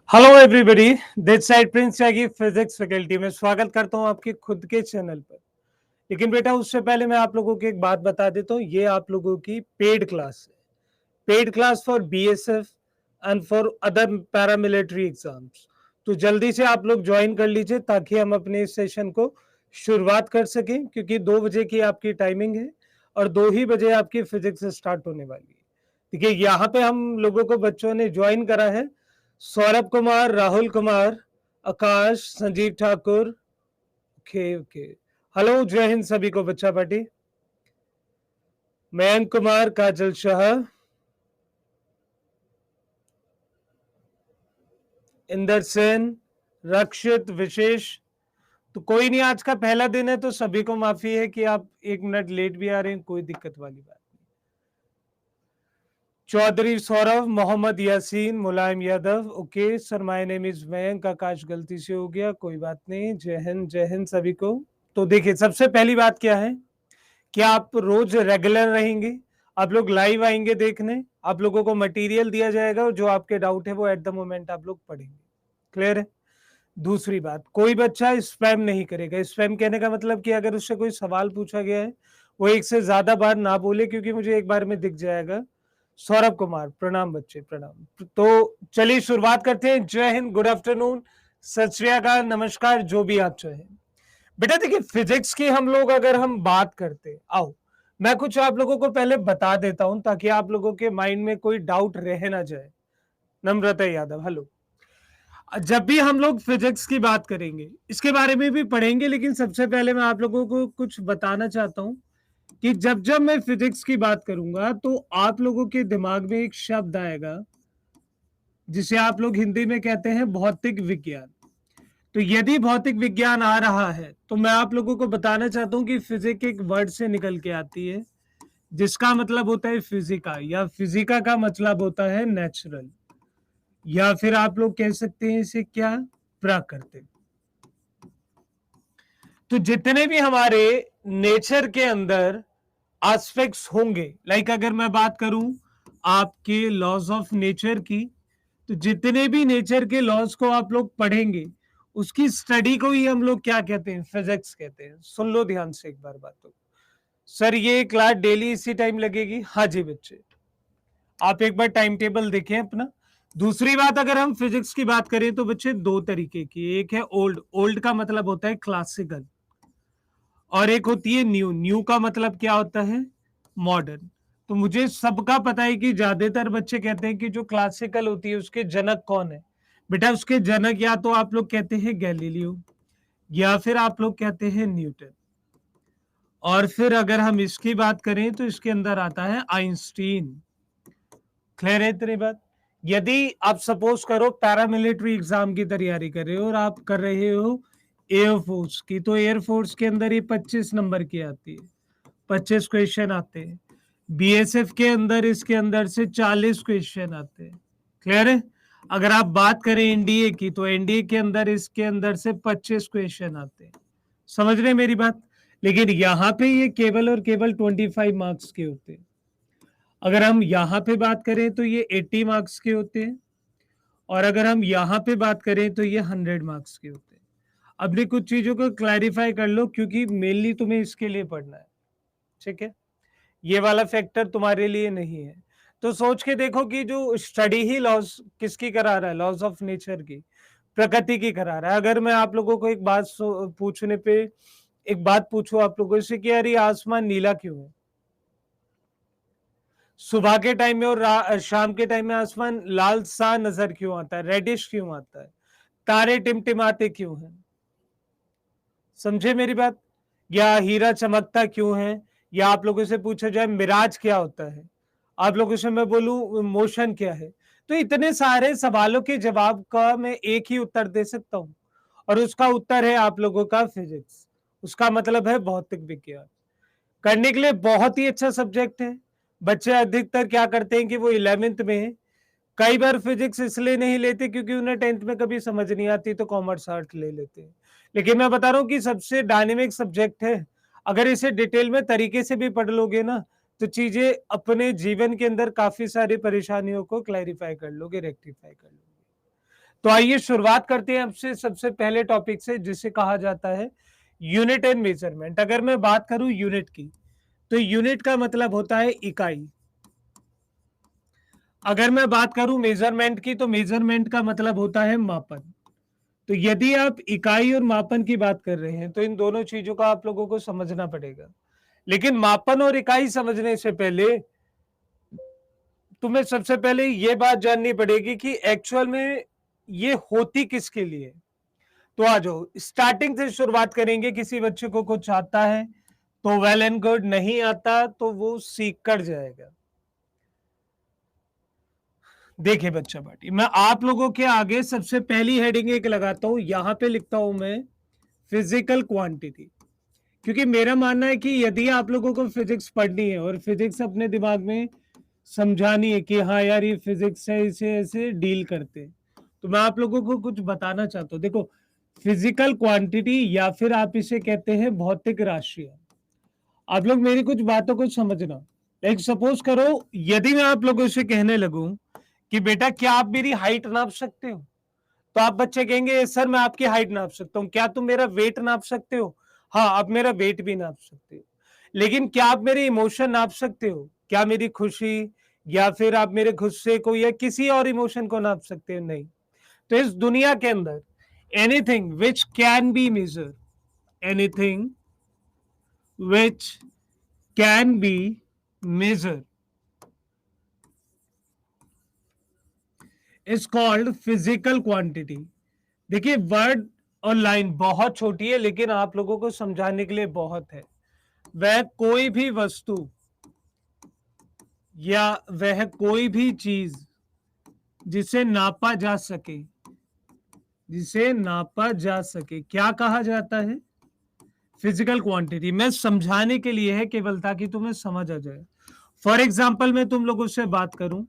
Hello everybody, this side Prince Tyagi physics faculty में स्वागत करता हूं आपके खुद के चैनल पर। लेकिन बेटा उससे पहले मैं आप लोगों को एक बात बता देता हूं, ये आप लोगों की पेड क्लास है। Paid class for BSF and for other paramilitary exams. तो जल्दी से आप लोग ज्वाइन कर लीजिए ताकि हम अपने इस सेशन को शुरुआत कर सकें, क्योंकि 2 बजे की आपकी टाइमिंग है और 2 ही बजे आपकी फिजिक्स स्टार्ट होने वाली है। देखिए यहाँ पे हम लोगों को बच्चों ने ज्वाइन करा है Saurabh Kumar, Rahul Kumar, Aakash, Sanjeev Thakur. Okay okay, hello, जय हिंद सभी को। बच्चा पार्टी, मयंक कुमार, काजल शाह, इंदर सेन, रक्षित, विशेष। तो कोई नहीं, आज का पहला दिन है तो सभी को माफी है कि आप 1 मिनट लेट भी आ रहे हैं, कोई दिक्कत वाली बात नहीं। Chaudhary Saurabh, Mohammad Yasin, Mulayam Yadav. Okay sir, my name is Mayank. Aakash गलती से हो गया, कोई बात नहीं। जय हिंद सभी को। तो देखिए, सबसे पहली बात क्या है कि आप रोज रेगुलर रहेंगे, आप लोग लाइव आएंगे देखने, आप लोगों को मटेरियल दिया जाएगा, जो आपके डाउट है वो एट द मोमेंट आप लोग पढ़ेंगे। क्लियर है? दूसरी बात, कोई बच्चा स्पैम नहीं करेगा। स्पैम कहने का मतलब कि अगर उससे कोई सवाल पूछा गया है वो एक से ज्यादा बार ना बोले, क्योंकि मुझे एक बार में दिख जाएगा। सौरभ कुमार, प्रणाम बच्चे, प्रणाम। तो चलिए शुरुआत करते हैं। जय हिंद, गुड आफ्टरनून, सत श्री अकाल, नमस्कार, जो भी आप चाहें। बेटा देखिए, फिजिक्स की हम लोग अगर हम बात करते, आओ मैं कुछ आप लोगों को पहले बता देता हूं ताकि आप लोगों के माइंड में कोई डाउट रह ना जाए। नम्रता यादव, हेलो। जब भी हम लोग फिजिक्स की बात करेंगे, इसके बारे में भी पढ़ेंगे, लेकिन सबसे पहले मैं आप लोगों को कुछ बताना चाहता हूं कि जब जब मैं फिजिक्स की बात करूंगा तो आप लोगों के दिमाग में एक शब्द आएगा जिसे आप लोग हिंदी में कहते हैं भौतिक विज्ञान। तो यदि भौतिक विज्ञान आ रहा है तो मैं आप लोगों को बताना चाहता हूं कि फिजिक्स एक वर्ड से निकल के आती है जिसका मतलब होता है फिजिका, या फिजिका का मतलब होता है नेचुरल, या फिर आप लोग कह सकते हैं इसे क्या, प्राकृतिक। तो जितने भी हमारे नेचर के अंदर एस्पेक्ट्स होंगे, लाइक अगर मैं बात करूं आपके लॉज ऑफ नेचर की, तो जितने भी नेचर के लॉज को आप लोग पढ़ेंगे उसकी स्टडी को ही हम लोग क्या कहते हैं, फिजिक्स कहते हैं। सुन लो ध्यान से एक बार बात। तो सर ये क्लास डेली इसी टाइम लगेगी? हाँ जी बच्चे, आप एक बार टाइम टेबल देखें अपना। दूसरी बात, अगर हम फिजिक्स की बात करें तो बच्चे 2 तरीके की, एक है ओल्ड, ओल्ड का मतलब होता है क्लासिकल, और एक होती है न्यू, न्यू का मतलब क्या होता है, मॉडर्न। तो मुझे सबका पता है कि ज्यादातर बच्चे कहते हैं कि जो क्लासिकल होती है उसके जनक कौन है। बेटा उसके जनक या तो आप लोग कहते हैं गैलीलियो, या फिर आप लोग कहते हैं न्यूटन, और फिर अगर हम इसकी बात करें तो इसके अंदर आता है आइंस्टीन। क्लियर है इतनी बात? यदि आप सपोज करो पैरामिलिट्री एग्जाम की तैयारी कर रहे हो और आप कर रहे हो एयरफोर्स की, तो एयरफोर्स के अंदर ये 25 नंबर की आती है, 25 क्वेश्चन आते हैं। बीएसएफ के अंदर इसके अंदर से 40 क्वेश्चन आते हैं। क्लियर है? अगर आप बात करें एनडीए की, तो एनडीए के अंदर इसके अंदर से 25 क्वेश्चन आते हैं। समझ रहे मेरी बात? लेकिन यहाँ पे ये केवल और केवल 25 मार्क्स के होते हैं। अगर हम यहाँ पे बात करें तो ये 80 मार्क्स के होते हैं, और अगर हम यहाँ पे बात करें तो ये 100 मार्क्स के होते हैं। अपनी कुछ चीजों को क्लैरिफाई कर लो, क्योंकि मेनली तुम्हें इसके लिए पढ़ना है। ठीक है? ये वाला फैक्टर तुम्हारे लिए नहीं है। तो सोच के देखो कि जो स्टडी ही लॉज किसकी करा रहा है, लॉज ऑफ नेचर की, प्रकृति की करा रहा है। अगर मैं आप लोगों को एक बात पूछने पे एक बात पूछूं आप लोगों से कि यार ये आसमान नीला क्यों है, सुबह के टाइम में और शाम के टाइम में आसमान लाल सा नजर क्यों आता है, रेडिश क्यों आता है, तारे टिमटिमाते क्यों हैं? समझे मेरी बात? या हीरा चमकता क्यों है, या आप लोगों से पूछा जाए मिराज क्या होता है, आप लोगों से मैं बोलूं मोशन क्या है, तो इतने सारे सवालों के जवाब का मैं एक ही उत्तर दे सकता हूं, और उसका उत्तर है आप लोगों का फिजिक्स। उसका मतलब है भौतिक विज्ञान। करने के लिए बहुत ही अच्छा सब्जेक्ट है। बच्चे अधिकतर क्या करते हैं कि वो 11th में कई बार फिजिक्स इसलिए नहीं लेते क्योंकि उन्हें 10th में कभी समझ नहीं आती, तो कॉमर्स आर्ट ले लेते हैं। लेकिन मैं बता रहा हूँ कि सबसे डायनेमिक सब्जेक्ट है। अगर इसे डिटेल में तरीके से भी पढ़ लोगे ना, तो चीजें अपने जीवन के अंदर काफी सारी परेशानियों को क्लैरिफाई कर लोगे, रेक्टिफाई कर लोगे। तो आइए शुरुआत करते हैं आपसे सबसे पहले टॉपिक से, जिसे कहा जाता है यूनिट एंड मेजरमेंट। अगर मैं बात करूं यूनिट की, तो यूनिट का मतलब होता है इकाई। अगर मैं बात करूं मेजरमेंट की, तो मेजरमेंट का मतलब होता है मापन। तो यदि आप इकाई और मापन की बात कर रहे हैं, तो इन दोनों चीजों का आप लोगों को समझना पड़ेगा। लेकिन मापन और इकाई समझने से पहले तुम्हें सबसे पहले ये बात जाननी पड़ेगी कि एक्चुअल में ये होती किसके लिए। तो आ जाओ, स्टार्टिंग से शुरुआत करेंगे। किसी बच्चे को कुछ आता है तो वेल एंड गुड, नहीं आता तो वो सीख कर जाएगा। देखिए बच्चा पार्टी, मैं आप लोगों के आगे सबसे पहली हेडिंग एक लगाता हूं, यहां पे लिखता हूं मैं फिजिकल क्वांटिटी। क्योंकि मेरा मानना है कि यदि आप लोगों को फिजिक्स पढ़नी है और फिजिक्स अपने दिमाग में समझानी है कि हाँ यार ये फिजिक्स है, इसे ऐसे डील करते हैं, तो मैं आप लोगों को कुछ बताना चाहता हूँ। देखो, फिजिकल क्वांटिटी या फिर आप इसे कहते हैं भौतिक राशियां। आप लोग मेरी कुछ बातों को समझना। लाइक सपोज करो, यदि मैं आप लोगों से कहने लगूं कि बेटा क्या आप मेरी हाइट नाप सकते हो, तो आप बच्चे कहेंगे सर मैं आपकी हाइट नाप सकता हूँ। क्या तुम मेरा वेट नाप सकते हो? हाँ, आप मेरा वेट भी नाप सकते हो। लेकिन क्या आप मेरे इमोशन नाप सकते हो? क्या मेरी खुशी या फिर आप मेरे गुस्से को या किसी और इमोशन को नाप सकते हो? नहीं। तो इस दुनिया के अंदर anything which can be measure, anything which can be measure is called physical quantity. देखिए, वर्ड और लाइन बहुत छोटी है, लेकिन आप लोगों को समझाने के लिए बहुत है। वह कोई भी वस्तु या वह कोई भी चीज जिसे नापा जा सके, जिसे नापा जा सके, क्या कहा जाता है? Physical quantity. मैं समझाने के लिए है केवल, ताकि तुम्हें समझ आ जाए। फॉर एग्जाम्पल मैं तुम लोगों से बात करूं,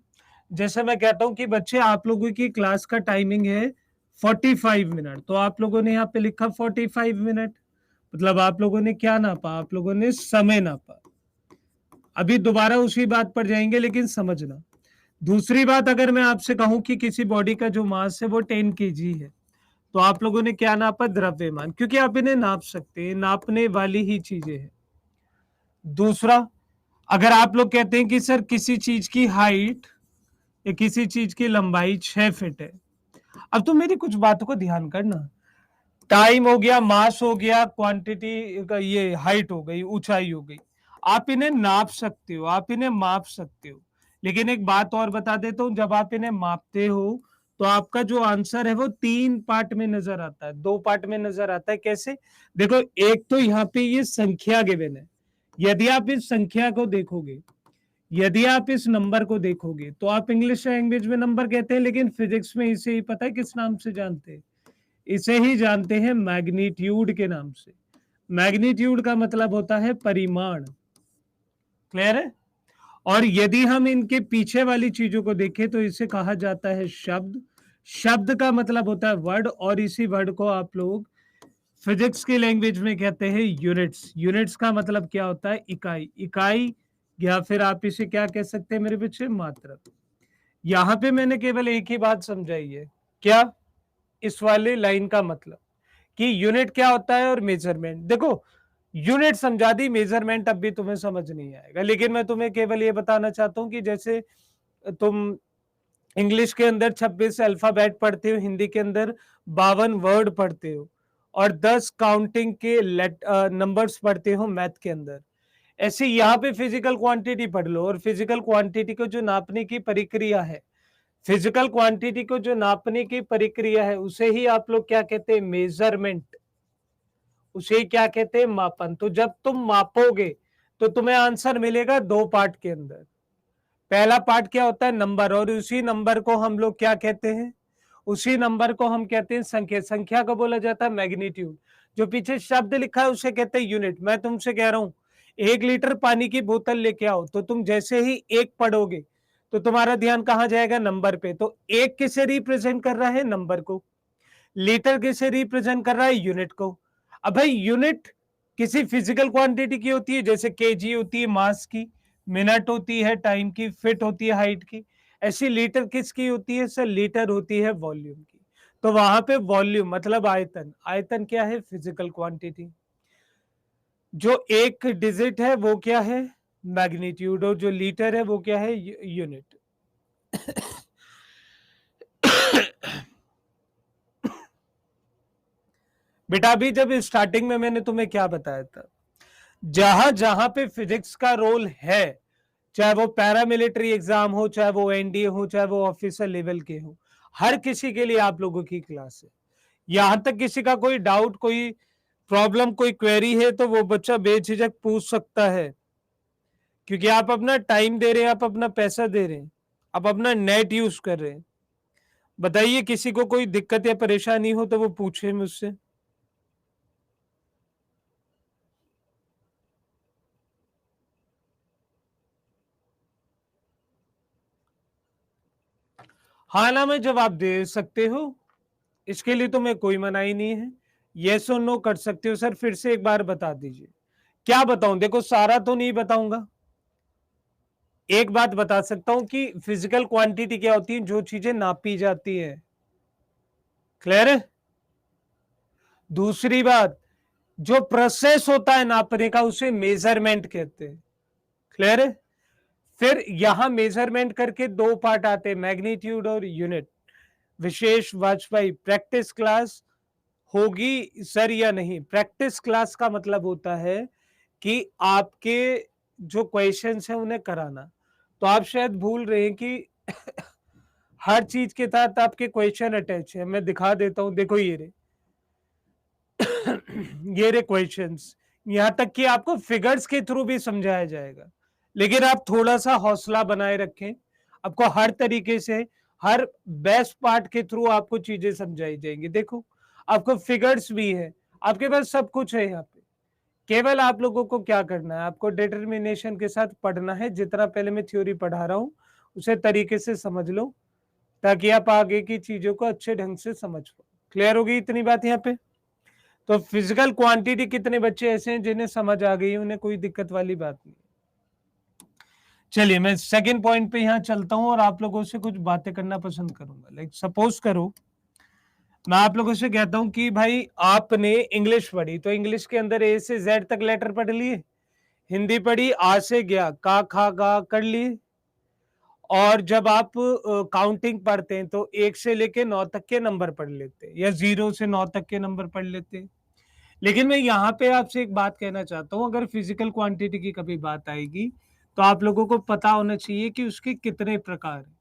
जैसे मैं कहता हूं कि बच्चे आप लोगों की क्लास का टाइमिंग है 45 मिनट, तो आप लोगों ने यहाँ पे लिखा 45 मिनट, मतलब आप लोगों ने क्या नापा? आप लोगों ने समय नापा। अभी दोबारा उसी बात पर जाएंगे, लेकिन समझना। दूसरी बात, अगर मैं आपसे कहूं कि किसी बॉडी का जो मास है वो 10 kg है, तो आप लोगों ने क्या नापा? द्रव्यमान, क्योंकि आप इन्हें नाप सकते हैं, नापने वाली ही चीजें हैं। दूसरा, अगर आप लोग कहते हैं कि सर किसी चीज की हाइट या किसी चीज की लंबाई 6 फीट है, अब तो मेरी कुछ बातों को ध्यान करना। टाइम हो गया, मास हो गया, क्वांटिटी का ये हाइट हो गई, ऊंचाई हो गई। आप इन्हें नाप सकते हो, आप इन्हें माप सकते हो। लेकिन एक बात और बता देता हूं, जब आप इन्हें मापते हो तो आपका जो आंसर है वो 3 पार्ट में नजर आता है, 2 पार्ट में नजर आता है। कैसे? देखो, एक तो यहाँ पे ये संख्या गिवन है। यदि आप इस संख्या को देखोगे, यदि आप इस नंबर को देखोगे, तो आप इंग्लिश लैंग्वेज में नंबर कहते हैं, लेकिन फिजिक्स में इसे ही पता है किस नाम से जानते हैं? इसे ही जानते हैं मैग्नीट्यूड के नाम से। मैग्नीट्यूड का मतलब होता है परिमाण। क्लियर है? और यदि हम इनके पीछे वाली चीजों को देखें, तो इसे कहा जाता है शब्द। शब्द का मतलब होता है वर्ड, और इसी वर्ड को आप लोग फिजिक्स की लैंग्वेज में कहते हैं यूनिट्स। यूनिट्स का मतलब क्या होता है? इकाई। इकाई या फिर आप इसे क्या कह सकते हैं मेरे बच्चे? मात्रक। यहां पे मैंने केवल एक ही बात समझाई है। क्या? इस वाली लाइन का मतलब कि यूनिट क्या होता है और मेजरमेंट। देखो, यूनिट समझा दी, मेजरमेंट अब भी तुम्हें समझ नहीं आएगा, लेकिन मैं तुम्हें केवल ये बताना चाहता हूं कि जैसे तुम इंग्लिश के अंदर 26 अल्फाबेट पढ़ते हो, हिंदी के अंदर 52 वर्ड पढ़ते हो, और 10 काउंटिंग के नंबर्स पढ़ते हो मैथ के अंदर, ऐसे यहाँ पे फिजिकल क्वांटिटी पढ़ लो। और फिजिकल क्वांटिटी को जो नापने की प्रक्रिया है, फिजिकल क्वांटिटी को जो नापने की प्रक्रिया है, उसे ही आप लोग क्या कहते हैं? मेजरमेंट। उसे क्या कहते हैं? मापन। तो जब तुम मापोगे तो तुम्हें आंसर मिलेगा 2 पार्ट के अंदर। पहला पार्ट क्या होता है? नंबर, और उसी नंबर को हम लोग क्या कहते हैं? उसी नंबर को हम कहते हैं संख्या। संख्या को बोला जाता है मैग्नीट्यूड। जो पीछे शब्द लिखा है उसे कहते हैं यूनिट। मैं तुमसे कह रहा हूं 1 लीटर पानी की बोतल लेके आओ, तो तुम जैसे ही एक पढ़ोगे तो तुम्हारा ध्यान कहां जाएगा? नंबर पे। तो एक किसे रिप्रेजेंट कर रहा है? नंबर को। लीटर किसे रिप्रेजेंट कर रहा है? यूनिट को। अब भाई, यूनिट किसी फिजिकल क्वांटिटी की होती है, जैसे केजी होती है मास की, मिनट होती है टाइम की, फिट होती है हाइट की। ऐसी लीटर किसकी होती है? सर, लीटर होती है वॉल्यूम की। तो वहां पे वॉल्यूम मतलब आयतन, आयतन क्या है? Physical quantity. जो एक डिजिट है वो क्या है? मैग्नीट्यूड। और जो लीटर है वो क्या है? यूनिट। बेटा अभी जब स्टार्टिंग में मैंने तुम्हें क्या बताया था, जहां जहां पे फिजिक्स का रोल है, चाहे वो पैरामिलिट्री एग्जाम हो, चाहे वो एनडीए हो, चाहे वो ऑफिसर लेवल के हो, हर किसी के लिए आप लोगों की क्लास है। यहां तक किसी का कोई डाउट, कोई प्रॉब्लम, कोई क्वेरी है तो वो बच्चा बेझिझक पूछ सकता है, क्योंकि आप अपना टाइम दे रहे हैं, आप अपना पैसा दे रहे हैं, आप अपना नेट यूज कर रहे हैं। बताइए, किसी को कोई दिक्कत या परेशानी हो तो वो पूछे मुझसे। हाँ ना में जवाब दे सकते हो, इसके लिए तो मैं कोई मनाही नहीं है। यस और नो कर सकते हो। सर फिर से एक बार बता दीजिए। क्या बताऊं? देखो सारा तो नहीं बताऊंगा, एक बात बता सकता हूं कि फिजिकल क्वांटिटी क्या होती है, जो चीजें नापी जाती है। क्लियर है? दूसरी बात, जो प्रोसेस होता है नापने का उसे मेजरमेंट कहते हैं। क्लियर है? फिर यहां मेजरमेंट करके दो पार्ट आते हैं, मैग्नीट्यूड और यूनिट। विशेष वाजपेयी, प्रैक्टिस क्लास होगी सर या नहीं? प्रैक्टिस क्लास का मतलब होता है कि आपके जो क्वेश्चंस हैं उन्हें कराना। तो आप शायद भूल रहे हैं कि हर चीज के साथ आपके क्वेश्चन अटैच है। मैं दिखा देता हूं, देखो ये रे ये रे क्वेश्चंस। यहां तक कि आपको फिगर्स के थ्रू भी समझाया जाएगा, लेकिन आप थोड़ा सा हौसला बनाए रखें। आपको हर तरीके से, हर बेस्ट पार्ट के थ्रू आपको चीजें समझाई जाएंगी। देखो आपको फिगर्स भी है, आपके पास सब कुछ है यहाँ पे। केवल आप लोगों को क्या करना है, आपको डिटर्मिनेशन के साथ पढ़ना है। जितना पहले मैं थ्योरी पढ़ा रहा हूं उसे तरीके से समझ लो, ताकि आप आगे की चीजों को अच्छे ढंग से समझ पाओ। क्लियर होगी इतनी बात यहाँ पे? तो फिजिकल क्वांटिटी कितने बच्चे ऐसे हैं जिन्हें समझ आ गई, उन्हें कोई दिक्कत वाली बात नहीं। चलिए मैं सेकंड पॉइंट पे यहाँ चलता हूं और आप लोगों से कुछ बातें करना पसंद करूंगा। लाइक सपोज करो मैं आप लोगों से कहता हूं कि भाई आपने इंग्लिश पढ़ी, तो इंग्लिश के अंदर ए से जेड तक लेटर पढ़ लिए। हिंदी पढ़ी आ से गया, का खा गा कर लिए। और जब आप काउंटिंग पढ़ते हैं तो एक से लेके 9 तक के नंबर पढ़ लेते हैं, या 0 से 9 तक के नंबर पढ़ लेते हैं। लेकिन मैं यहाँ पे आपसे एक बात कहना चाहता हूँ, अगर फिजिकल क्वांटिटी की कभी बात आएगी तो आप लोगों को पता होना चाहिए कि उसके कितने प्रकार हैं।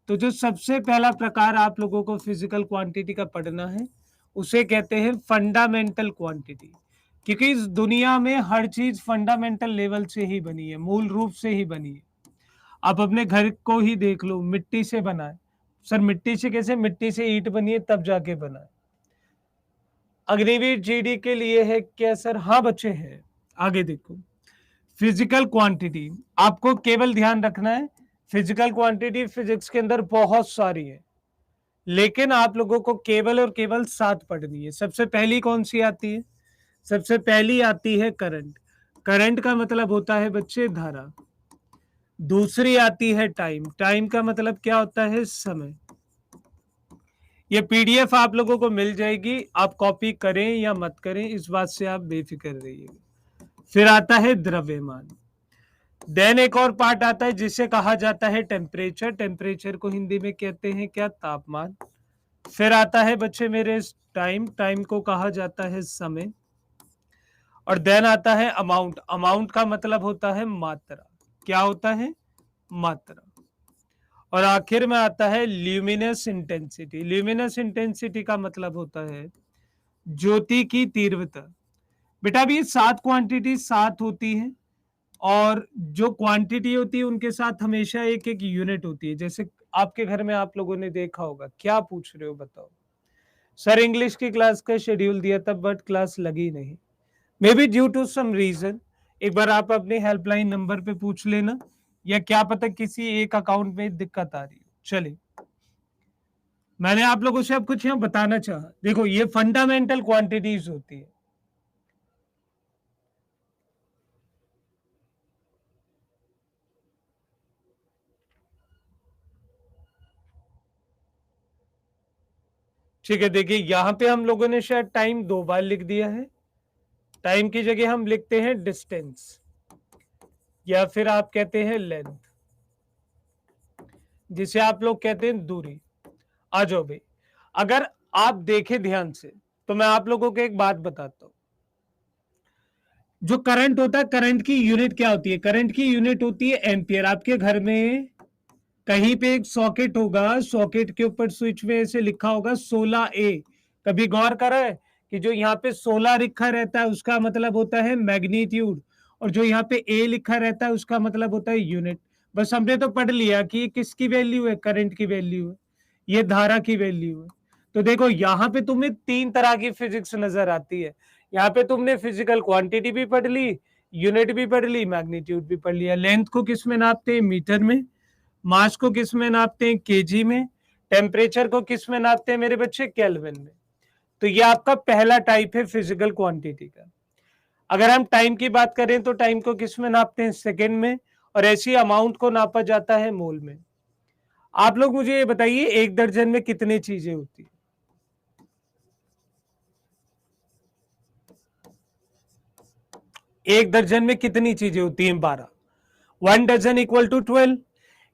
तो जो सबसे पहला प्रकार आप लोगों को फिजिकल क्वांटिटी का पढ़ना है उसे कहते हैं फंडामेंटल क्वांटिटी। क्योंकि इस दुनिया में हर चीज फंडामेंटल लेवल से ही बनी है, मूल रूप से ही बनी है। आप अपने घर को ही देख लो, मिट्टी से बना है। सर मिट्टी से कैसे? मिट्टी से ईंट बनी है तब जाके बना है। अग्निवीर जीडी के लिए है क्या सर? हाँ बच्चे हैं। आगे देखो, फिजिकल क्वांटिटी आपको केवल ध्यान रखना है, फिजिकल क्वांटिटी फिजिक्स के अंदर बहुत सारी है, लेकिन आप लोगों को केवल और केवल 7 पढ़नी है। सबसे पहली कौन सी आती है? सबसे पहली आती है करंट। करंट का मतलब होता है बच्चे धारा। दूसरी आती है टाइम। टाइम का मतलब क्या होता है? समय। ये पीडीएफ आप लोगों को मिल जाएगी, आप कॉपी करें या मत करें इस बात से आप बेफिक्र रहिएगा। फिर आता है द्रव्यमान। देन एक और पार्ट आता है जिसे कहा जाता है टेम्परेचर। टेम्परेचर को हिंदी में कहते हैं क्या? तापमान। फिर आता है बच्चे मेरे टाइम। टाइम को कहा जाता है समय। और देन आता है अमाउंट। अमाउंट का मतलब होता है मात्रा। क्या होता है? मात्रा। और आखिर में आता है ल्यूमिनस इंटेंसिटी। ल्यूमिनस इंटेंसिटी का मतलब होता है ज्योति की तीव्रता। बेटा अभी 7 क्वांटिटी 7 होती है, और जो क्वांटिटी होती है उनके साथ हमेशा एक एक यूनिट होती है। जैसे आपके घर में आप लोगों ने देखा होगा। क्या पूछ रहे हो बताओ? सर इंग्लिश की क्लास का शेड्यूल दिया था बट क्लास लगी नहीं, maybe due to some reason. एक बार आप अपने हेल्पलाइन नंबर पे पूछ लेना, या क्या पता किसी एक अकाउंट में दिक्कत आ रही हो। चलिए, मैंने आप लोगों से अब कुछ यहाँ बताना चाहा। देखो ये फंडामेंटल क्वांटिटीज होती है। ठीक है, देखिए यहां पे हम लोगों ने शायद टाइम 2 बार लिख दिया है। टाइम की जगह हम लिखते हैं डिस्टेंस, या फिर आप कहते हैं लेंथ, जिसे आप लोग कहते हैं दूरी। आ जाओ भाई, अगर आप देखें ध्यान से तो मैं आप लोगों को एक बात बताता हूं। जो करंट होता है, करंट की यूनिट क्या होती है? करंट की यूनिट होती है एम्पियर। आपके घर में कहीं पे एक सॉकेट होगा, सॉकेट के ऊपर स्विच में ऐसे लिखा होगा 16A। कभी गौर करा है कि जो यहाँ पे 16 लिखा रहता है उसका मतलब होता है मैग्नीट्यूड, और जो यहाँ पे ए लिखा रहता है उसका मतलब होता है यूनिट। बस हमने तो पढ़ लिया कि ये किसकी वैल्यू है, करंट की वैल्यू है, ये धारा की वैल्यू है। तो देखो यहाँ पे तुम्हें 3 तरह की फिजिक्स नजर आती है। यहाँ पे तुमने फिजिकल क्वांटिटी भी पढ़ ली, यूनिट भी पढ़ ली, मैग्नीट्यूड भी पढ़ लिया। लेंथ को किस में नापते हैं? मीटर में। मास को किस में नापते हैं? केजी में। टेम्परेचर को किस में नापते हैं मेरे बच्चे? केल्विन में। तो ये आपका पहला टाइप है फिजिकल क्वांटिटी का। अगर हम टाइम की बात करें तो टाइम को किस में नापते हैं? सेकेंड में। और ऐसी अमाउंट को नापा जाता है मोल में। आप लोग मुझे ये बताइए, एक दर्जन में कितनी चीजें होती है? एक दर्जन में कितनी चीजें होती हैं? 12। 1 डजन इक्वल टू 12।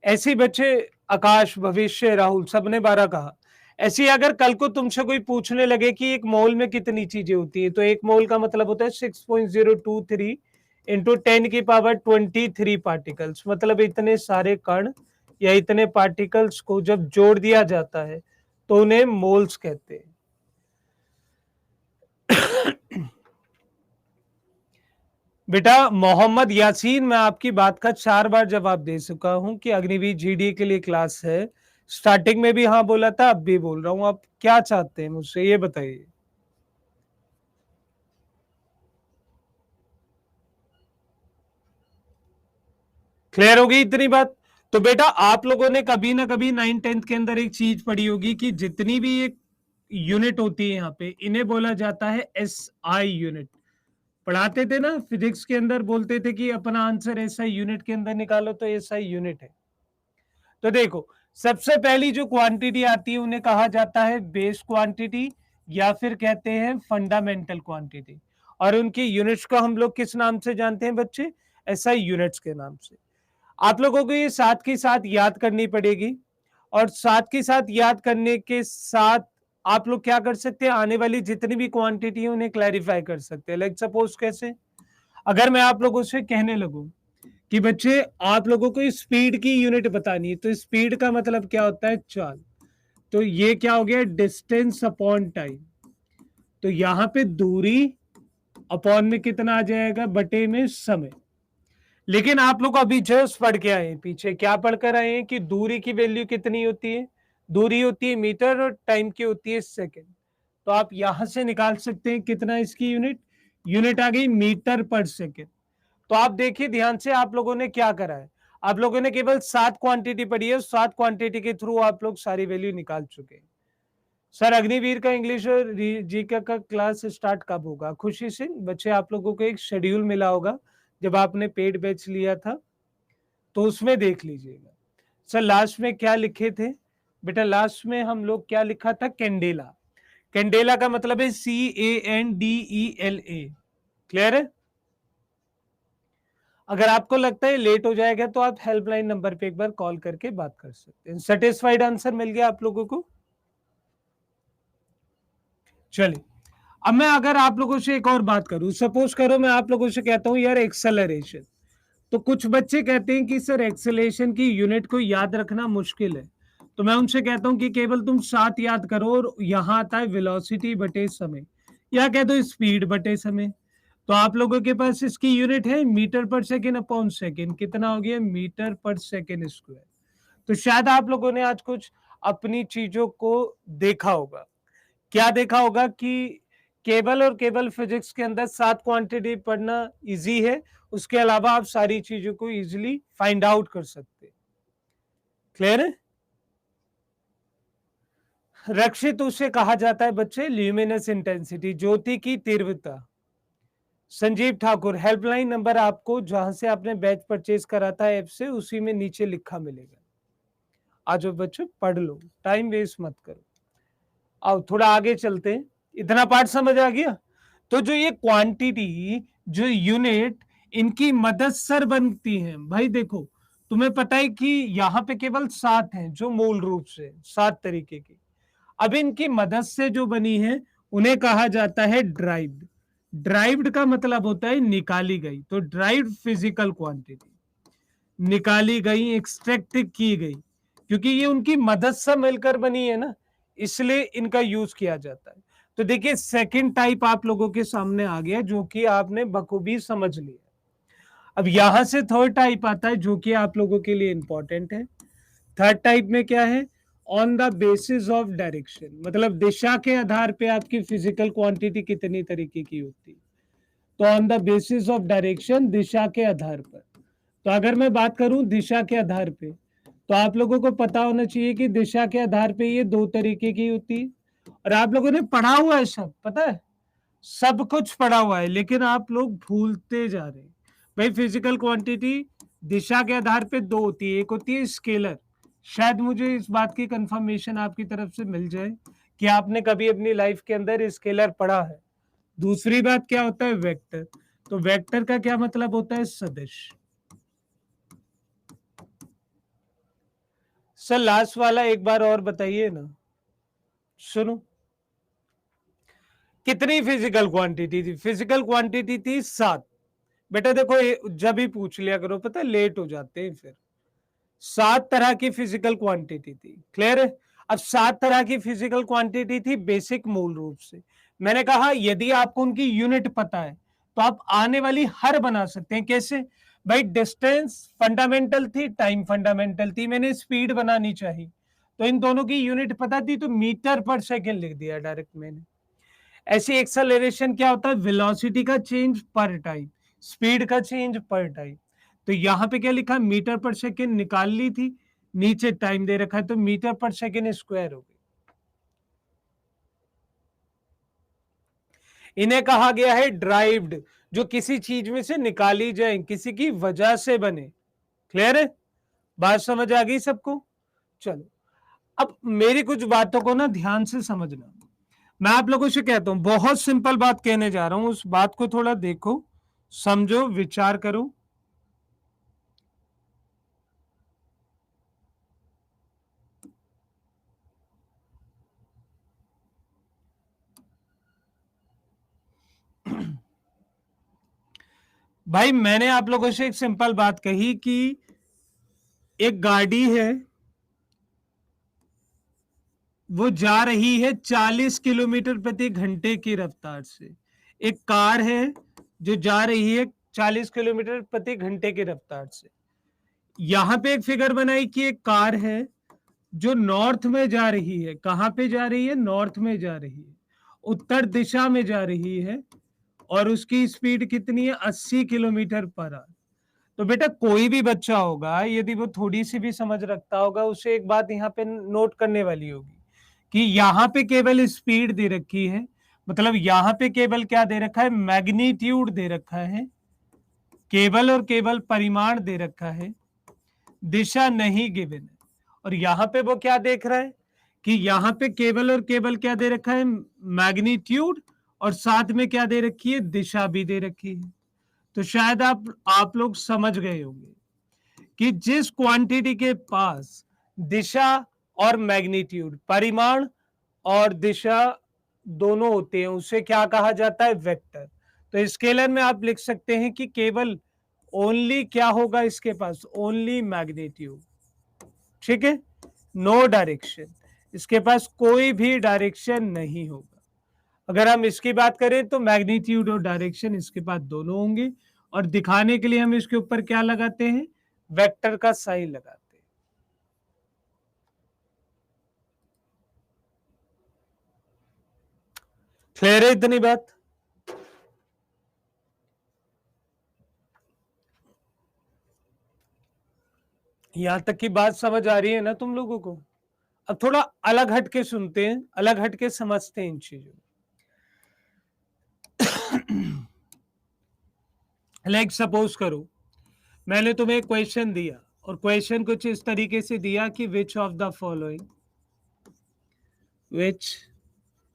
ऐसे बच्चे आकाश, भविष्य, राहुल सबने 12 कहा। ऐसी अगर कल को तुमसे कोई पूछने लगे कि एक मोल में कितनी चीजें होती है, तो एक मोल का मतलब होता है 6.023 इंटू 10 की पावर 23 पार्टिकल्स। मतलब इतने सारे कण या इतने पार्टिकल्स को जब जोड़ दिया जाता है तो उन्हें मोल्स कहते हैं। बेटा मोहम्मद यासीन, मैं आपकी बात का 4 बार जवाब दे चुका हूं कि अग्निवीर जीडी के लिए क्लास है। स्टार्टिंग में भी हाँ बोला था, अब भी बोल रहा हूं। आप क्या चाहते हैं मुझसे, ये बताइए। क्लियर होगी इतनी बात? तो बेटा आप लोगों ने कभी ना कभी 9th-10th के अंदर एक चीज पढ़ी होगी कि जितनी भी एक यूनिट होती है यहाँ पे, इन्हें बोला जाता है एस आई यूनिट। पढ़ाते थे ना फिजिक्स के अंदर, बोलते थे कि अपना आंसर एसआई यूनिट के अंदर निकालो, तो एसआई यूनिट है। तो देखो, सबसे पहली जो क्वांटिटी आती है उन्हें कहा जाता है बेस क्वांटिटी, या फिर कहते हैं फंडामेंटल क्वांटिटी। और उनकी यूनिट्स को हम लोग किस नाम से जानते हैं बच्चे? एसआई यूनिट्स के नाम से। आप लोगों को ये साथ के साथ याद करनी पड़ेगी, और साथ के साथ याद करने के साथ आप लोग क्या कर सकते हैं? आने वाली जितनी भी क्वांटिटी है उन्हें क्लैरिफाई कर सकते हैं। लाइक सपोज कैसे? अगर मैं आप लोगों से कहने लगूं कि बच्चे आप लोगों को स्पीड की यूनिट बतानी है, तो स्पीड का मतलब क्या होता है? चाल। तो ये क्या हो गया? Distance upon time. तो यहां पे दूरी अपॉन में कितना आ जाएगा? बटे में समय। लेकिन आप लोग अभी जस्ट पढ़ के आए हैं, पीछे क्या पढ़कर आए हैं कि दूरी की वैल्यू कितनी होती है? दूरी होती है मीटर और टाइम की होती है सेकेंड। तो आप यहां से निकाल सकते हैं कितना इसकी यूनिट। यूनिट आ गई मीटर पर सेकेंड। तो आप देखिए ध्यान से, आप लोगों ने क्या करा है? आप लोगों ने केवल 7 क्वांटिटी पढ़ी है, 7 क्वांटिटी के थ्रू आप लोग सारी वैल्यू निकाल चुके हैं। सर अग्निवीर का इंग्लिश और जीके का क्लास स्टार्ट कब होगा? खुशी से बच्चे, आप लोगों को एक शेड्यूल मिला होगा जब आपने पेड बैच लिया था, तो उसमें देख लीजिएगा। सर लास्ट में क्या लिखे थे? बेटा लास्ट में हम लोग क्या लिखा था? कैंडेला। कैंडेला का मतलब है CANDELA। क्लियर है? अगर आपको लगता है लेट हो जाएगा तो आप हेल्पलाइन नंबर पे एक बार कॉल करके बात कर सकते हैं। सेटिस्फाइड आंसर मिल गया आप लोगों को? चलिए, अब मैं अगर आप लोगों से एक और बात करूं, सपोज करो मैं आप लोगों से कहता हूं यार एक्सेलरेशन। तो कुछ बच्चे कहते हैं कि सर एक्सेलरेशन की यूनिट को याद रखना मुश्किल है। तो मैं उनसे कहता हूं कि केवल तुम 7 याद करो, और यहां आता है वेलोसिटी बटे समय, या कह दो स्पीड बटे समय। तो आप लोगों के पास इसकी यूनिट है मीटर पर सेकेंड अपॉन सेकेंड। कितना हो गया? मीटर पर सेकेंड स्क्वायर। तो शायद आप लोगों ने आज कुछ अपनी चीजों को देखा होगा। क्या देखा होगा? कि केवल और केवल फिजिक्स के अंदर 7 क्वांटिटी पढ़ना इजी है, उसके अलावा आप सारी चीजों को इजीली फाइंड आउट कर सकते हैं। क्लियर है? रक्षित उसे कहा जाता है बच्चे ल्यूमिनस इंटेंसिटी, ज्योति की तीव्रता। संजीव ठाकुर, हेल्पलाइन नंबर आपको जहां से आपने बैच परचेज करा था ऐप से, उसी में नीचे लिखा मिलेगा। आज बच्चों पढ़ लो, टाइम वेस्ट मत करो। आओ थोड़ा आगे चलते हैं, इतना पार्ट समझ आ गया। तो जो ये क्वांटिटी, जो यूनिट, इनकी मददसर बनती हैं। भाई देखो, तुम्हें पता है कि यहाँ पे केवल 7 हैं जो मूल रूप से 7 तरीके की। अब इनकी मदद से जो बनी है उन्हें कहा जाता है ड्राइव्ड। ड्राइव्ड का मतलब होता है निकाली गई। तो ड्राइव्ड फिजिकल क्वांटिटी, निकाली गई, एक्सट्रैक्ट की गई, क्योंकि ये उनकी मदद से मिलकर बनी है ना, इसलिए इनका यूज किया जाता है। तो देखिए सेकंड टाइप आप लोगों के सामने आ गया, जो कि आपने बखूबी समझ लिया। अब यहां से थर्ड टाइप आता है, जो कि आप लोगों के लिए इंपॉर्टेंट है। थर्ड टाइप में क्या है? On the basis of direction, मतलब दिशा के आधार पे आपकी फिजिकल क्वांटिटी कितनी तरीके की होती है। तो on the basis of direction, दिशा के आधार पर। तो अगर मैं बात करूं दिशा के आधार पे, तो आप लोगों को पता होना चाहिए कि दिशा के आधार पे ये 2 तरीके की होती है। और आप लोगों ने पढ़ा हुआ है, सब पता है, सब कुछ पढ़ा हुआ है, लेकिन आप लोग भूलते जा रहे हैं। भाई फिजिकल क्वांटिटी दिशा के आधार पे 2 होती है। एक होती है स्केलर, शायद मुझे इस बात की कंफर्मेशन आपकी तरफ से मिल जाए कि आपने कभी अपनी लाइफ के अंदर स्केलर पढ़ा है। दूसरी बात क्या होता है? वेक्टर। तो वेक्टर का क्या मतलब होता है? सदिश। सर लास्ट वाला एक बार और बताइए ना, सुनो। कितनी फिजिकल क्वांटिटी थी? फिजिकल क्वांटिटी थी 7। बेटा देखो, जब ही पूछ लिया करो, पता है लेट हो जाते हैं फिर। 7 तरह की फिजिकल क्वांटिटी थी, क्लियर है? अब 7 तरह की फिजिकल क्वांटिटी थी बेसिक, मूल रूप से। मैंने कहा यदि आपको उनकी यूनिट पता है तो आप आने वाली हर बना सकते हैं। कैसे? भाई डिस्टेंस फंडामेंटल थी, टाइम फंडामेंटल थी, मैंने स्पीड बनानी चाहिए, तो इन दोनों की यूनिट पता थी, तो मीटर पर सेकेंड लिख दिया डायरेक्ट मैंने। ऐसी एक्सेलरेशन क्या होता है? वेलोसिटी का चेंज पर टाइम, स्पीड का चेंज पर टाइम। तो यहां पे क्या लिखा? मीटर पर सेकेंड निकाल ली थी, नीचे टाइम दे रखा है, तो मीटर पर सेकेंड स्क्वायर हो गई। इन्हें कहा गया है ड्राइव्ड, जो किसी चीज में से निकाली जाए, किसी की वजह से बने। क्लियर है? बात समझ आ गई सबको? चलो, अब मेरी कुछ बातों को ना ध्यान से समझना। मैं आप लोगों से कहता हूं, बहुत सिंपल बात कहने जा रहा हूं, उस बात को थोड़ा देखो, समझो, विचार करो। भाई मैंने आप लोगों से एक सिंपल बात कही कि एक गाड़ी है, वो जा रही है 40 किलोमीटर प्रति घंटे की रफ्तार से। एक कार है जो जा रही है 40 किलोमीटर प्रति घंटे की रफ्तार से। यहां पे एक फिगर बनाई कि एक कार है जो नॉर्थ में जा रही है। कहां पे जा रही है? नॉर्थ में जा रही है, उत्तर दिशा में जा रही है, और उसकी स्पीड कितनी है? 80 किलोमीटर पर आवर। तो बेटा कोई भी बच्चा होगा, यदि वो थोड़ी सी भी समझ रखता होगा, उसे एक बात यहाँ पे नोट करने वाली होगी कि यहाँ पे केवल स्पीड दे रखी है, मतलब यहाँ पे केवल क्या दे रखा है? मैग्नीट्यूड दे रखा है, केवल और केवल परिमाण दे रखा है, दिशा नहीं गिवन है। और यहाँ पे वो क्या देख रहा है कि यहाँ पे केवल और केवल क्या दे रखा है? मैग्नीट्यूड, और साथ में क्या दे रखी है? दिशा भी दे रखी है। तो शायद आप लोग समझ गए होंगे कि जिस क्वांटिटी के पास दिशा और मैग्नीट्यूड, परिमाण और दिशा दोनों होते हैं, उसे क्या कहा जाता है? वेक्टर। तो स्केलर में आप लिख सकते हैं कि केवल ओनली क्या होगा इसके पास? Only magnitude. ठीक है? नो डायरेक्शन, इसके पास कोई भी डायरेक्शन नहीं होगा। अगर हम इसकी बात करें तो मैग्नीट्यूड और डायरेक्शन इसके पास दोनों होंगे, और दिखाने के लिए हम इसके ऊपर क्या लगाते हैं? वेक्टर का साइन लगाते हैं। क्लियर है इतनी बात? यहां तक की बात समझ आ रही है ना तुम लोगों को? अब थोड़ा अलग हटके सुनते हैं, अलग हटके समझते हैं इन चीजों। लाइक सपोज करो मैंने तुम्हें क्वेश्चन दिया, और क्वेश्चन कुछ इस तरीके से दिया कि which of the following, which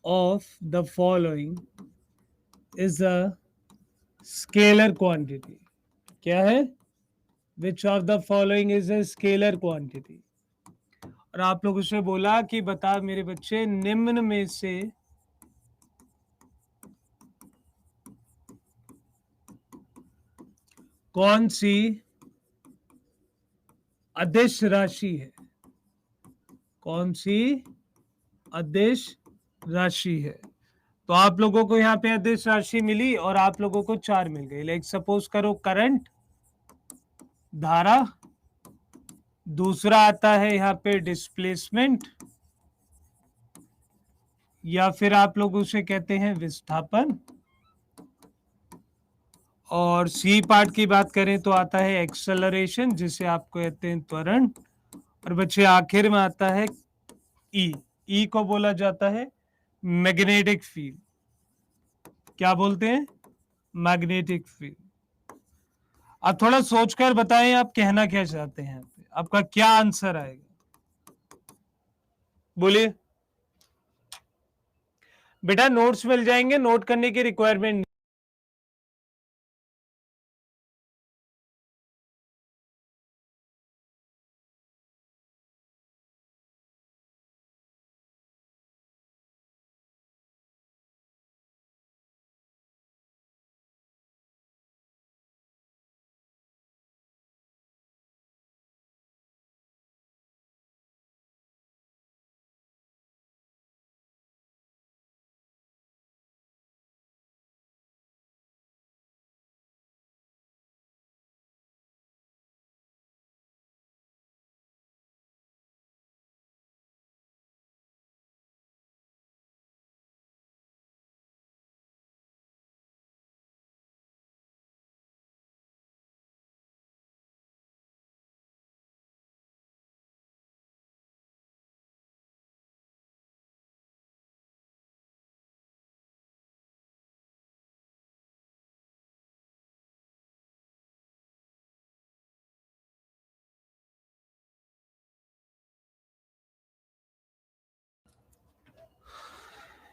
of the following is a scalar quantity? क्या है? Which of the following is a scalar quantity? और आप लोगों से बोला कि बता मेरे बच्चे, निम्न में से कौन सी अदिश राशि है? कौन सी अदिश राशि है? तो आप लोगों को यहाँ पे अदिश राशि मिली और आप लोगों को 4 मिल गई। लाइक सपोज करो करंट, धारा, दूसरा आता है यहाँ पे डिस्प्लेसमेंट, या फिर आप लोग उसे कहते हैं विस्थापन, और सी पार्ट की बात करें तो आता है एक्सेलरेशन, जिसे आप कहते हैं त्वरण, और बच्चे आखिर में आता है ई। ई को बोला जाता है मैग्नेटिक फील्ड। क्या बोलते हैं? Magnetic field. अब थोड़ा सोचकर बताएं आप कहना क्या चाहते हैं, आपका क्या आंसर आएगा? बोलिए बेटा। नोट्स मिल जाएंगे, नोट करने की रिक्वायरमेंट।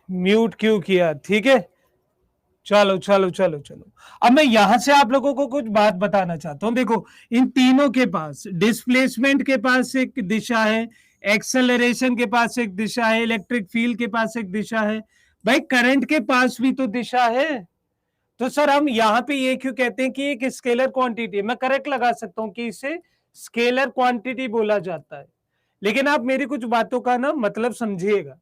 म्यूट क्यों किया? ठीक है, चलो चलो चलो चलो। अब मैं यहां से आप लोगों को कुछ बात बताना चाहता हूं। देखो, इन तीनों के पास, डिस्प्लेसमेंट के पास एक दिशा है, एक्सेलरेशन के पास एक दिशा है, इलेक्ट्रिक फील्ड के पास एक दिशा है, भाई करंट के पास भी तो दिशा है। तो सर हम यहां पे ये क्यों कहते हैं कि एक स्केलर क्वांटिटी है? मैं करेक्ट लगा सकता हूं कि इसे स्केलर क्वांटिटी बोला जाता है, लेकिन आप मेरी कुछ बातों का ना मतलब समझिएगा।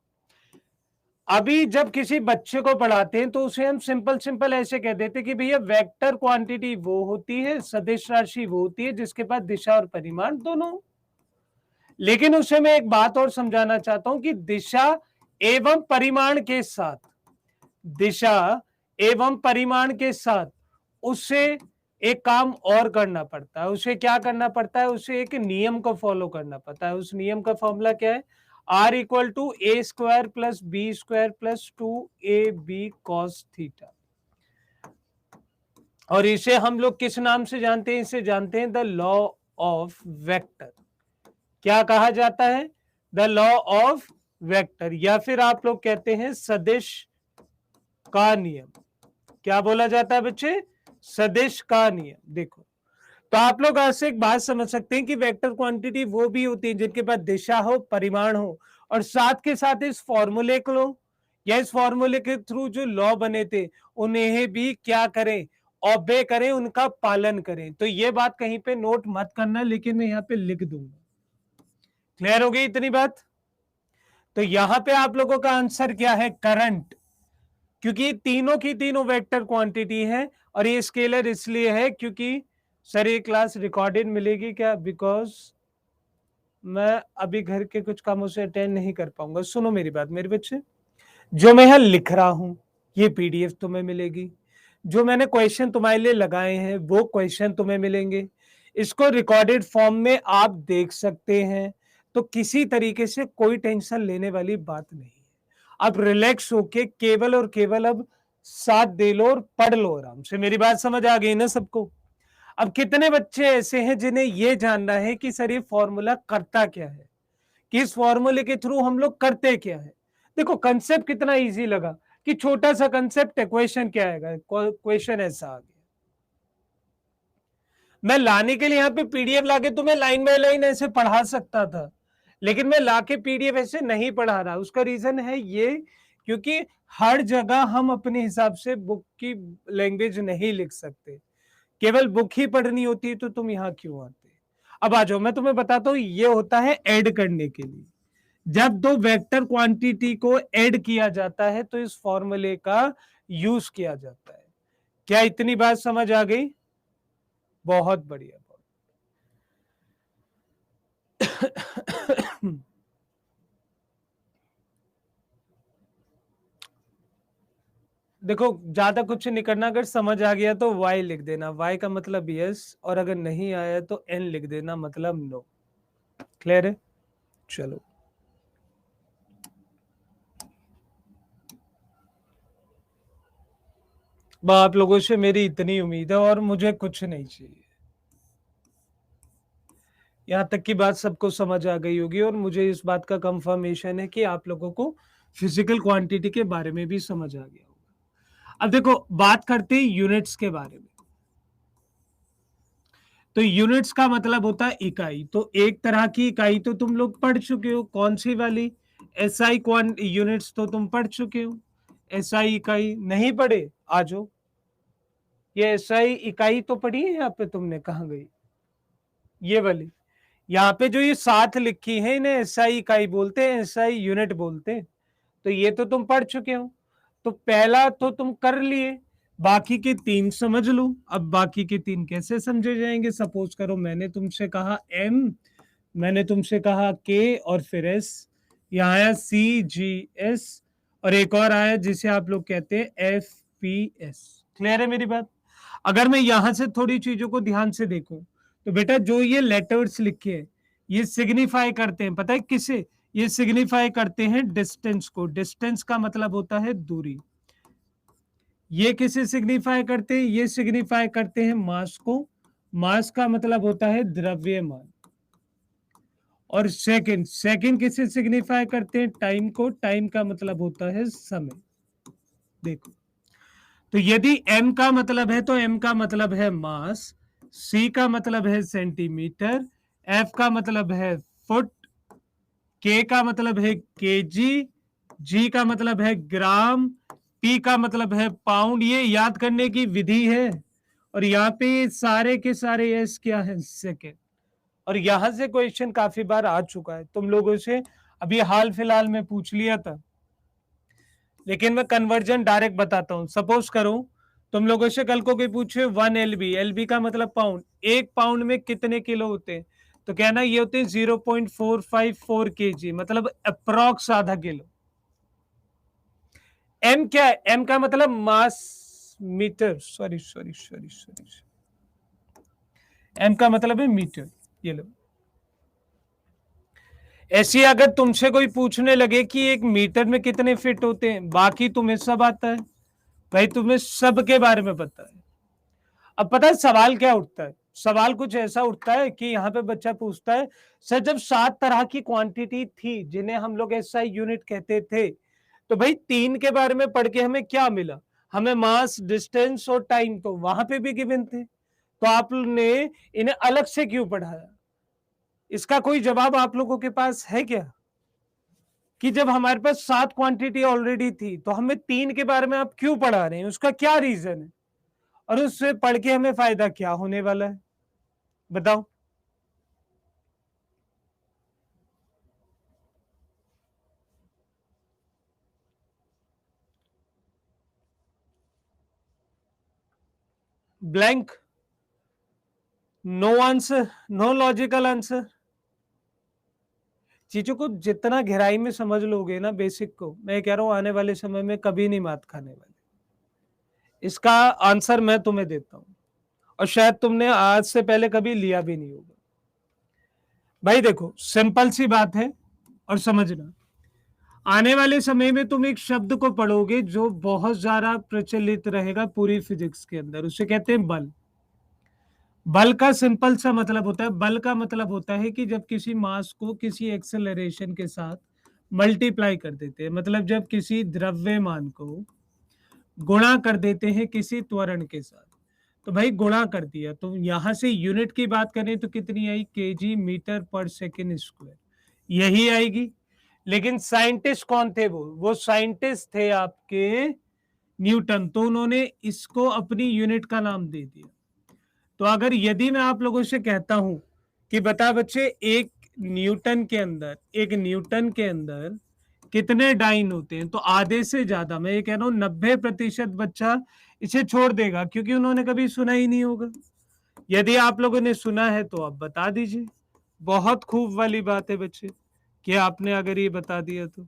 अभी जब किसी बच्चे को पढ़ाते हैं तो उसे हम सिंपल सिंपल ऐसे कह देते हैं कि भैया वेक्टर क्वांटिटी वो होती है, सदिश राशि वो होती है जिसके पास दिशा और परिमाण दोनों। लेकिन उसे मैं एक बात और समझाना चाहता हूं कि दिशा एवं परिमाण के साथ, दिशा एवं परिमाण के साथ उसे एक काम और करना पड़ता है। उसे क्या करना पड़ता है? उसे एक नियम को फॉलो करना पड़ता है। उस नियम का फॉर्मूला क्या है? R equal to A square plus B square plus 2ab cos theta. और इसे हम लोग किस नाम से जानते हैं? इसे जानते हैं द लॉ ऑफ वेक्टर। क्या कहा जाता है? द लॉ ऑफ वेक्टर, या फिर आप लोग कहते हैं सदिश का नियम। क्या बोला जाता है बच्चे? सदिश का नियम। देखो, तो आप लोग आज से एक बात समझ सकते हैं कि वेक्टर क्वांटिटी वो भी होती है जिनके पास दिशा हो, परिमाण हो, और साथ के साथ इस फॉर्मूले को या इस फॉर्मूले के थ्रू जो लॉ बने थे उन्हें भी क्या करें? ऑबे करें, उनका पालन करें। तो ये बात कहीं पे नोट मत करना, लेकिन मैं यहाँ पे लिख दूंगा। क्लियर हो गई इतनी बात? तो यहां पे आप लोगों का आंसर क्या है? करंट। क्योंकि तीनों की तीनों वेक्टर क्वांटिटी है, और ये स्केलर इसलिए है क्योंकि सर ये क्लास रिकॉर्डेड मिलेगी क्या? बिकॉज मैं अभी घर के कुछ कामों से अटेंड नहीं कर पाऊंगा। सुनो मेरी बात मेरे बच्चे, जो मैं यहाँ लिख रहा हूं ये पीडीएफ तुम्हें मिलेगी, जो मैंने क्वेश्चन तुम्हारे लिए लगाए हैं वो क्वेश्चन तुम्हें मिलेंगे, इसको रिकॉर्डेड फॉर्म में आप देख सकते हैं। तो किसी तरीके से कोई टेंशन लेने वाली बात नहीं है। आप रिलैक्स होके केवल और केवल अब साथ दे लो और पढ़ लो आराम से। मेरी बात समझ आ गई ना सबको? अब कितने बच्चे ऐसे हैं जिन्हें यह जानना है कि सर ये फॉर्मूला करता क्या है, कि इस फॉर्मूले के थ्रू हम लोग करते क्या है? देखो कंसेप्ट कितना इजी लगा कि छोटा सा कंसेप्ट है, क्वेश्चन क्या आएगा, क्वेश्चन ऐसा आ गया। मैं लाने के लिए यहाँ पे पीडीएफ लाके तुम्हें लाइन बाय लाइन ऐसे पढ़ा सकता था, लेकिन मैं लाके पीडीएफ ऐसे नहीं पढ़ा रहा। उसका रीजन है ये, क्योंकि हर जगह हम अपने हिसाब से बुक की लैंग्वेज नहीं लिख सकते, केवल बुक ही पढ़नी होती है, तो तुम यहाँ क्यों आते। अब आ जाओ, मैं तुम्हें बताता हूँ, ये होता है ऐड करने के लिए। जब दो वेक्टर क्वांटिटी को ऐड किया जाता है तो इस फॉर्मूले का यूज किया जाता है। क्या इतनी बात समझ आ गई? बहुत बढ़िया। देखो ज्यादा कुछ नहीं करना, अगर समझ आ गया तो y लिख देना, y का मतलब यस, और अगर नहीं आया तो n लिख देना, मतलब नो। क्लियर है? चलो आप लोगों से मेरी इतनी उम्मीद है और मुझे कुछ नहीं चाहिए। यहाँ तक की बात सबको समझ आ गई होगी और मुझे इस बात का कंफर्मेशन है कि आप लोगों को फिजिकल क्वांटिटी के बारे में भी समझ आ गया होगा। अब देखो बात करते हैं यूनिट्स के बारे में। तो यूनिट्स का मतलब होता है इकाई। तो एक तरह की इकाई तो तुम लोग पढ़ चुके हो, कौन सी वाली? एसआई यूनिट्स तो तुम पढ़ चुके हो। एसआई इकाई नहीं पढ़े? आ जाओ, ये एसआई इकाई तो पढ़ी है यहाँ पे तुमने, कहाँ गई ये वाली? यहाँ पे जो ये साथ लिखी है इन्हें एसआई इकाई बोलते हैं, एसआई यूनिट बोलते हैं। तो ये तो तुम पढ़ चुके हो, तो पहला तो तुम कर लिए, बाकी के तीन समझ लो। अब बाकी के तीन कैसे समझे जाएंगे? सपोज करो मैंने तुमसे कहा एम, मैंने तुमसे कहा के, और फिर एस, यहाँ आया सी जी एस, और एक और आया जिसे आप लोग कहते हैं एफ पी एस। क्लियर है मेरी बात? अगर मैं यहां से थोड़ी चीजों को ध्यान से देखूं, तो बेटा जो ये लेटर्स लिखे हैं ये सिग्निफाई करते हैं, पता है किसे? ये सिग्निफाई करते हैं डिस्टेंस को। डिस्टेंस का मतलब होता है दूरी। ये किसे सिग्निफाई करते हैं? ये सिग्निफाई करते हैं मास को। मास का मतलब होता है द्रव्यमान। और सेकंड, सेकंड किसे सिग्निफाई करते हैं? टाइम को। टाइम का मतलब होता है समय। देखो, तो यदि m का मतलब है तो m का मतलब है मास, c का मतलब है सेंटीमीटर, f का मतलब है फुट, k का मतलब है केजी, g का मतलब है ग्राम, p का मतलब है पाउंड। ये याद करने की विधि है। और यहाँ पे सारे के सारे s क्या है? सेकेंड। और यहां से क्वेश्चन काफी बार आ चुका है तुम लोगों से, अभी हाल फिलहाल में पूछ लिया था, लेकिन मैं कन्वर्जन डायरेक्ट बताता हूं। सपोज करो तुम लोगों से कल को कोई पूछे 1 LB, एलबी का मतलब पाउंड, एक पाउंड में कितने किलो होते हैं? तो कहना ये होते हैं 0.454 kg, मतलब अप्रोक्स आधा किलो। एम क्या है? एम का मतलब mass metre, sorry sorry sorry sorry, M का मतलब है मीटर। ये लो, ऐसी अगर तुमसे कोई पूछने लगे कि एक मीटर में कितने फिट होते हैं, बाकी तुम्हें सब आता है भाई, तुम्हें सब के बारे में पता है। अब पता है सवाल क्या उठता है? सवाल कुछ ऐसा उठता है कि यहाँ पे बच्चा पूछता है, सर जब 7 तरह की क्वांटिटी थी जिन्हें हम लोग एसआई यूनिट कहते थे, तो भाई 3 के बारे में पढ़ के हमें क्या मिला? हमें मास, डिस्टेंस और टाइम तो वहां पे भी गिवन थे, तो आपने इन्हें अलग से क्यों पढ़ाया? इसका कोई जवाब आप लोगों के पास है क्या? कि जब हमारे पास 7 क्वांटिटी ऑलरेडी थी तो हमें 3 के बारे में आप क्यों पढ़ा रहे हैं? उसका क्या रीजन है? और उससे पढ़ के हमें फायदा क्या होने वाला है? बताओ। Blank, no answer, no logical answer. चीजों को जितना गहराई में समझ लोगे ना, बेसिक को, मैं कह रहा हूं आने वाले समय में कभी नहीं मात खाने वाले। इसका आंसर मैं तुम्हें देता हूं, और शायद तुमने आज से पहले कभी लिया भी नहीं होगा। भाई देखो सिंपल सी बात है, और समझना, आने वाले समय में तुम एक शब्द को पढ़ोगे जो बहुत ज्यादा प्रचलित रहेगा पूरी फिजिक्स के अंदर, उसे कहते हैं बल। बल का सिंपल सा मतलब होता है, बल का मतलब होता है कि जब किसी मास को किसी एक्सेलरेशन के साथ मल्टीप्लाई कर देते हैं, मतलब जब किसी द्रव्यमान को गुणा कर देते हैं किसी त्वरण के साथ, तो भाई गुणा कर दिया, तो यहां से यूनिट की बात करें तो कितनी आई, केजी मीटर पर सेकेंड स्क्वायर, यही आएगी। लेकिन साइंटिस्ट कौन थे, वो साइंटिस्ट थे आपके न्यूटन, तो उन्होंने इसको अपनी यूनिट का नाम दे दिया। तो अगर यदि मैं आप लोगों से कहता हूं कि बता बच्चे, एक न्यूटन के अंदर कितने डाइन होते हैं, तो आधे से ज्यादा, मैं ये कह रहा हूं 90% बच्चा इसे छोड़ देगा, क्योंकि उन्होंने कभी सुना ही नहीं होगा। यदि आप लोगों ने सुना है तो आप बता दीजिए, बहुत खूब वाली बात है बच्चे कि आपने अगर ये बता दिया तो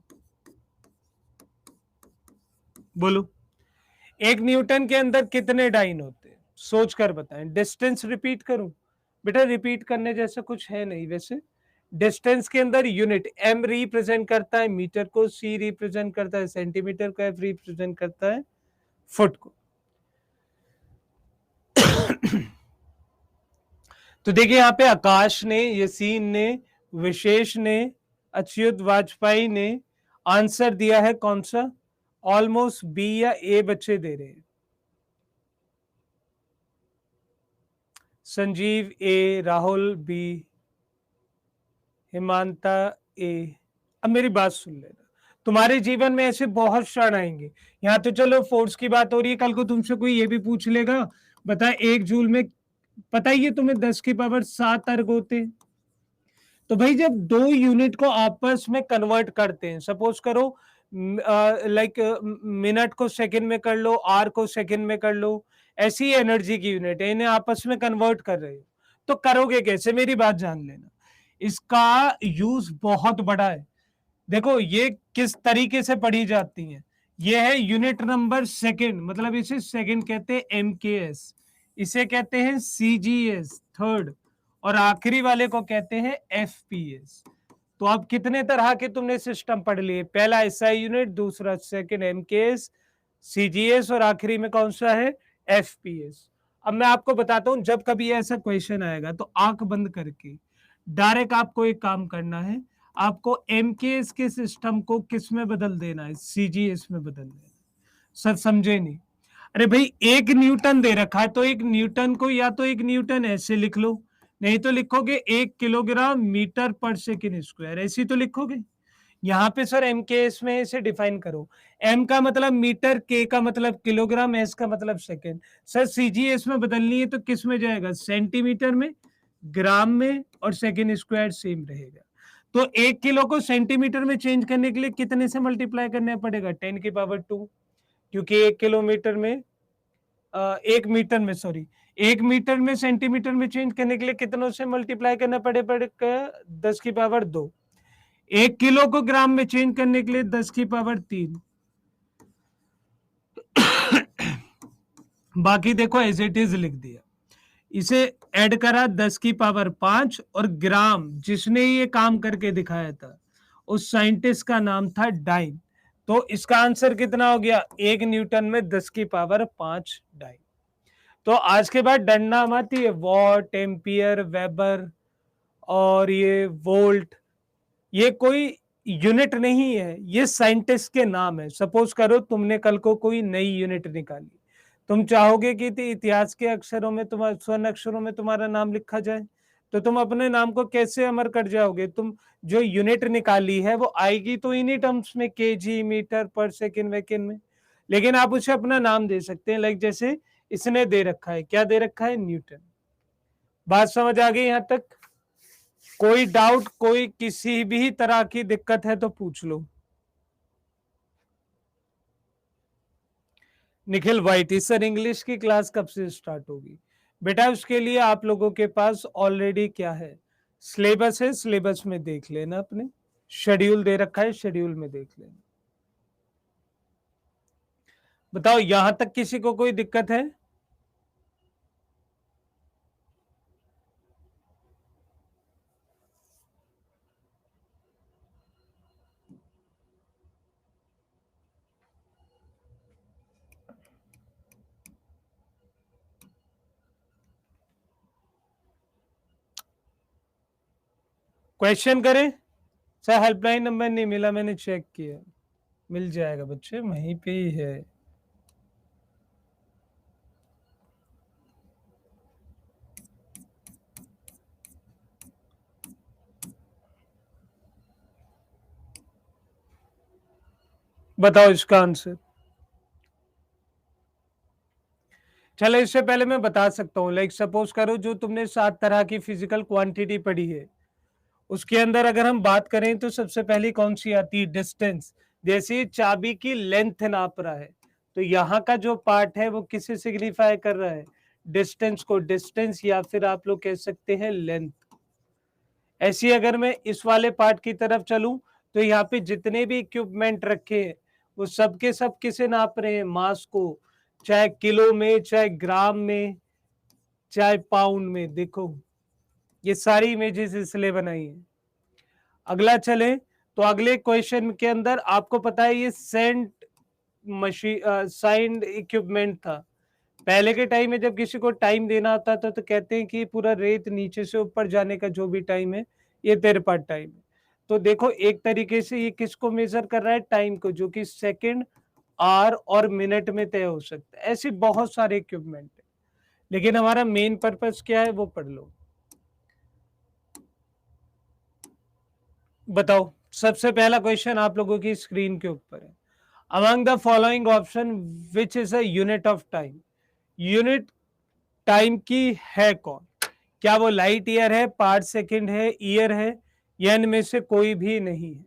बोलो, एक न्यूटन के अंदर कितने डाइन होते हैं, सोच कर बताएं। डिस्टेंस रिपीट करूं, बेटा रिपीट करने जैसा कुछ है नहीं वैसे। डिस्टेंस के अंदर यूनिट, एम रिप्रेजेंट करता है मीटर को, सी रिप्रेजेंट करता है सेंटीमीटर को, एफ रिप्रेजेंट करता है फुट को। तो देखिए यहाँ पे आकाश ने, यसीन ने, विशेष ने, अच्युत वाजपेयी ने आंसर दिया है कौन सा, ऑलमोस्ट बी या ए बच्चे दे रहे हैं। संजीव ए, राहुल बी, हिमांता ए। अब मेरी बात सुन लेना, तुम्हारे जीवन में ऐसे बहुत क्षण आएंगे, यहाँ तो चलो फोर्स की बात हो रही है, कल को तुमसे कोई ये भी पूछ लेगा, बता 1 जूल में, पता ही है तुम्हें 10⁻7 अर्ग होते हैं। तो भाई जब दो यूनिट को आपस में कन्वर्ट करते हैं, सपोज करो लाइक मिनट को सेकंड में कर लो, आर को सेकंड में कर लो, ऐसी एनर्जी की यूनिट है, इन्हें आपस में कन्वर्ट कर रहे हो, तो करोगे कैसे, मेरी बात जान लेना। इसका यूज बहुत बड़ा है। देखो ये किस तरीके से पढ़ी जाती है, ये है यूनिट नंबर सेकंड, मतलब इसे सेकंड कहते हैं एमकेएस, इसे कहते हैं सीजीएस थर्ड, और आखिरी वाले को कहते हैं एफपीएस। तो अब कितने तरह के तुमने सिस्टम पढ़ लिए, पहला एसआई यूनिट, दूसरा सेकंड एमकेएस, सीजीएस, और आखिरी में कौन सा है, एफपीएस। अब मैं आपको बताता हूं, जब कभी ऐसा क्वेश्चन आएगा तो आंख बंद करके डायरेक्ट आपको एक काम करना है, आपको एमकेएस के सिस्टम को किस में बदल देना है, सीजीएस में बदल देना है। सर समझे नहीं, अरे भाई एक न्यूटन दे रखा है, तो एक न्यूटन को या तो एक न्यूटन ऐसे लिख लो, नहीं तो लिखोगे 1 किलोग्राम मीटर पर सेकेंड स्क्वायर, ऐसी तो लिखोगे। यहाँ पे सर एम के एस में इसे डिफाइन करो, एम का मतलब मीटर, के का मतलब किलोग्राम, एस का मतलब सेकेंड। सर सीजीएस में बदलनी है तो किस में जाएगा, सेंटीमीटर में, ग्राम में, और सेकेंड स्क्वायर सेम रहेगा। तो 1 किलो को सेंटीमीटर में चेंज करने के लिए कितने से मल्टीप्लाई करना पड़ेगा, 10⁻², क्योंकि 1 किलोमीटर में 1 मीटर में सेंटीमीटर में चेंज करने के लिए कितनों से मल्टीप्लाई करना पड़ेगा, 10⁻²। 1 किलो को ग्राम में चेंज करने के लिए 10⁻3। बाकी देखो एज इट इज लिख दिया, इसे ऐड करा 10⁻5, और ग्राम जिसने ये काम करके दिखाया था उस साइंटिस्ट का नाम था डाइन। तो इसका आंसर कितना हो गया, 1 न्यूटन में 10⁻5 डाइन। तो आज के बाद डरना मत, ये वॉट, एम्पियर, वेबर और ये वोल्ट, ये कोई यूनिट नहीं है, ये साइंटिस्ट के नाम है। सपोज करो तुमने कल को कोई नई यूनिट निकाली, तुम चाहोगे कि इतिहास के अक्षरों में, तुम्हारे स्वर्ण अक्षरों में तुम्हारा नाम लिखा जाए, तो तुम अपने नाम को कैसे अमर कर जाओगे, तुम जो यूनिट निकाली है वो आएगी तो इन्हीं टर्म्स में, केजी, मीटर पर सेकेंड, वेकेंड में, लेकिन आप उसे अपना नाम दे सकते हैं, लाइक जैसे इसने दे रखा है, क्या दे रखा है, न्यूटन। बात समझ आ गई यहां तक, कोई डाउट, कोई किसी भी तरह की दिक्कत है तो पूछ लो। निखिल वाइट, सर इंग्लिश की क्लास कब से स्टार्ट होगी, बेटा उसके लिए आप लोगों के पास ऑलरेडी क्या है, सिलेबस है, सिलेबस में देख लेना, अपने शेड्यूल दे रखा है, शेड्यूल में देख लेना। बताओ यहां तक किसी को कोई दिक्कत है, क्वेश्चन करें, सर हेल्पलाइन नंबर नहीं मिला, मैंने चेक किया, मिल जाएगा बच्चे, वहीं पे ही है। बताओ इसका आंसर। चलो इससे पहले मैं बता सकता हूँ, लाइक सपोज करो जो तुमने 7 तरह की फिजिकल क्वांटिटी पढ़ी है, उसके अंदर अगर हम बात करें तो सबसे पहली कौन सी आती है? डिस्टेंस। जैसे चाबी की लेंथ नाप रहा है, तो यहाँ का जो पार्ट है वो किसे सिग्निफाई कर रहा है? डिस्टेंस को। डिस्टेंस या फिर आप लोग कह सकते हैं लेंथ। ऐसी अगर मैं इस वाले पार्ट की तरफ चलूं, तो यहाँ पे जितने भी इक्विपमेंट रखे हैं वो सब के सब किसे नाप रहे हैं? मास को, चाहे किलो में, चाहे ग्राम में, चाहे पाउंड में। देखो ये सारी इमेजेस इसलिए बनाई है। अगला चले तो अगले क्वेश्चन के अंदर आपको पता है ये सेंट मशीन साइंड इक्विपमेंट था। पहले के टाइम में जब किसी को टाइम देना होता था तो कहते हैं कि पूरा रेत नीचे से ऊपर जाने का जो भी टाइम है ये तेरे पास टाइम है। तो देखो एक तरीके से ये किसको मेजर कर रहा है? टाइम को, जो कि सेकंड, आवर और मिनट में तय हो सकता है। ऐसे बहुत सारे इक्विपमेंट है, लेकिन हमारा मेन पर्पस क्या है वो पढ़ लो। बताओ, सबसे पहला क्वेश्चन आप लोगों की स्क्रीन के ऊपर है। Among the following option which is a unit of time? Unit time की है कौन? क्या वो लाइट ईयर है, पार्ट सेकंड है, ईयर है, या इनमें से कोई भी नहीं है?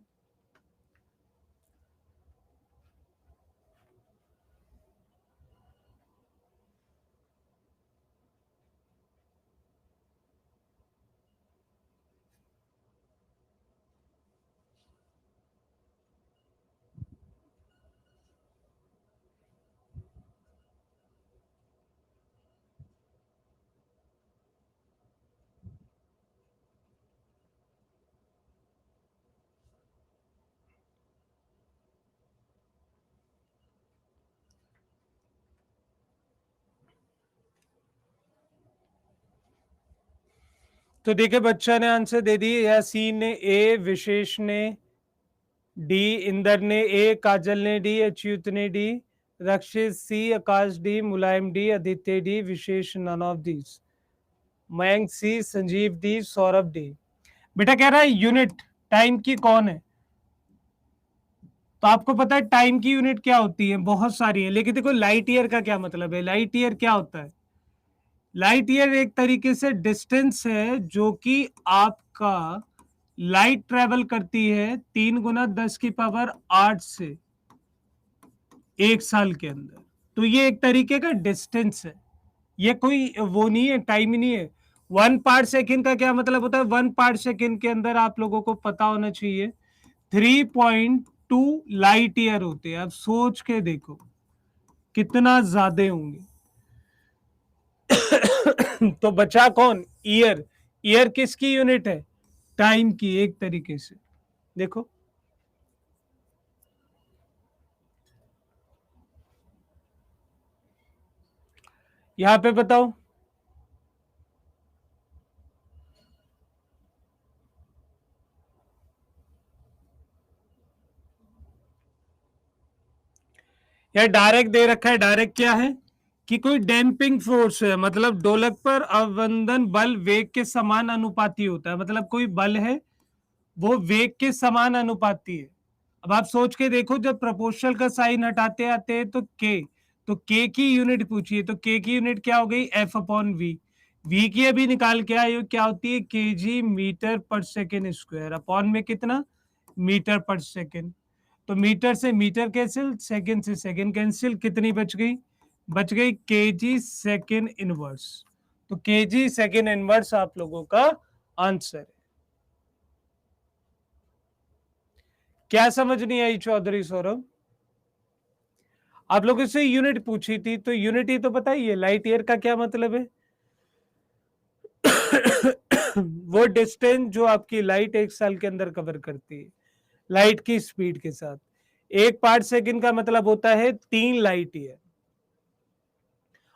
तो देखिए बच्चा ने आंसर दे दी, या सी ने ए, विशेष ने डी, इंदर ने ए, काजल ने डी, अच्युत ने D, Rakshit C, Aakash D, Mulayam D, Aditya D, Vishesh none of these, Mayank C, Sanjeev D, Saurabh D. बेटा कह रहा है यूनिट टाइम की कौन है? तो आपको पता है टाइम की यूनिट क्या होती है? बहुत सारी है, लेकिन देखो लाइट ईयर का क्या मतलब है? लाइट ईयर क्या होता है? लाइट ईयर एक तरीके से डिस्टेंस है जो कि आपका लाइट ट्रेवल करती है 3 × 10⁸ से 1 साल के अंदर। तो ये एक तरीके का डिस्टेंस है, ये कोई वो नहीं है, टाइम नहीं है। 1 पार्ट सेकेंड का क्या मतलब होता है? 1 पार्ट सेकेंड के अंदर आप लोगों को पता होना चाहिए 3.2 लाइट ईयर होते हैं। अब सोच के देखो कितना ज्यादा होंगे। तो बचा कौन? ईयर। ईयर किसकी यूनिट है? टाइम की, एक तरीके से। देखो यहां पे बताओ, या डायरेक्ट दे रखा है। डायरेक्ट क्या है कि कोई डैम्पिंग फोर्स है, मतलब दोलक पर अवंदन बल वेग के समान अनुपाती होता है। मतलब कोई बल है वो वेग के समान अनुपाती है। अब आप सोच के देखो, जब प्रपोर्शनल का साइन हटाते आते हैं तो के की यूनिट पूछिए, तो के की यूनिट क्या हो गई? F upon we. वी की अभी निकाल के आए हो, क्या होती है? के जी मीटर पर सेकेंड स्क्वायर, अपॉन में कितना? मीटर पर सेकेंड। तो मीटर से मीटर कैंसिल, सेकेंड से सेकेंड कैंसिल, कितनी बच गई? बच गई केजी सेकेंड इनवर्स। तो केजी सेकेंड इनवर्स आप लोगों का आंसर है। क्या समझ नहीं आई चौधरी सौरभ? आप लोगों से यूनिट पूछी थी, तो यूनिट ही तो बताइए, लाइट ईयर का क्या मतलब है? वो डिस्टेंस जो आपकी लाइट 1 साल के अंदर कवर करती है, लाइट की स्पीड के साथ। 1 पार्ट सेकंड का मतलब होता है 3 लाइट ईयर।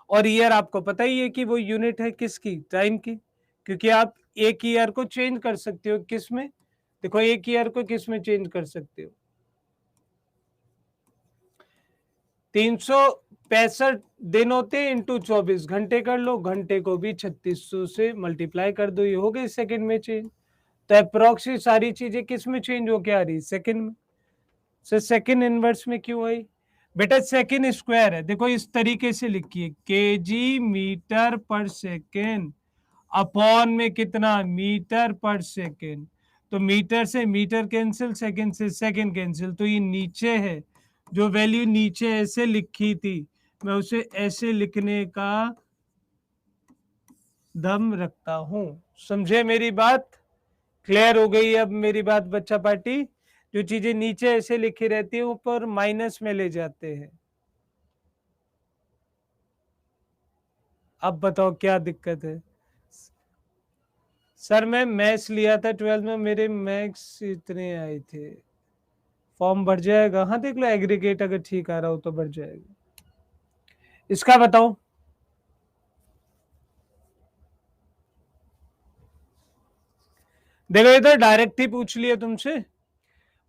और ईयर आपको पता ही है कि वो यूनिट है किसकी? टाइम की। क्योंकि आप एक ईयर को चेंज कर सकते हो किस में? देखो एक ईयर को किस में चेंज कर सकते हो, 365 दिन होते हैं इंटू 24 घंटे कर लो, घंटे को भी 3600 से मल्टीप्लाई कर दो, ये हो गई सेकंड में चेंज। तो अप्रोक्स सारी चीजें किस में चेंज होके आ रही, सेकंड में। सो सेकंड इनवर्स में क्यों आई बेटा, सेकंड स्क्वायर है, देखो इस तरीके से लिखिए, केजी मीटर पर सेकंड अपॉन में कितना, मीटर पर सेकंड। तो मीटर से मीटर कैंसिल, सेकंड से सेकंड कैंसिल, तो ये नीचे है, जो वैल्यू नीचे ऐसे लिखी थी मैं उसे ऐसे लिखने का दम रखता हूं। समझे मेरी बात, क्लियर हो गई अब मेरी बात बच्चा पार्टी। जो चीजें नीचे ऐसे लिखी रहती है ऊपर माइनस में ले जाते हैं। अब बताओ क्या दिक्कत है। सर मैं मैथ्स लिया था 12th में, मेरे मैथ्स इतने आए थे। फॉर्म बढ़ जाएगा, हाँ देख लो एग्रीगेट अगर ठीक आ रहा हो तो बढ़ जाएगा। इसका बताओ, देखो ये तो डायरेक्ट ही पूछ लिया तुमसे,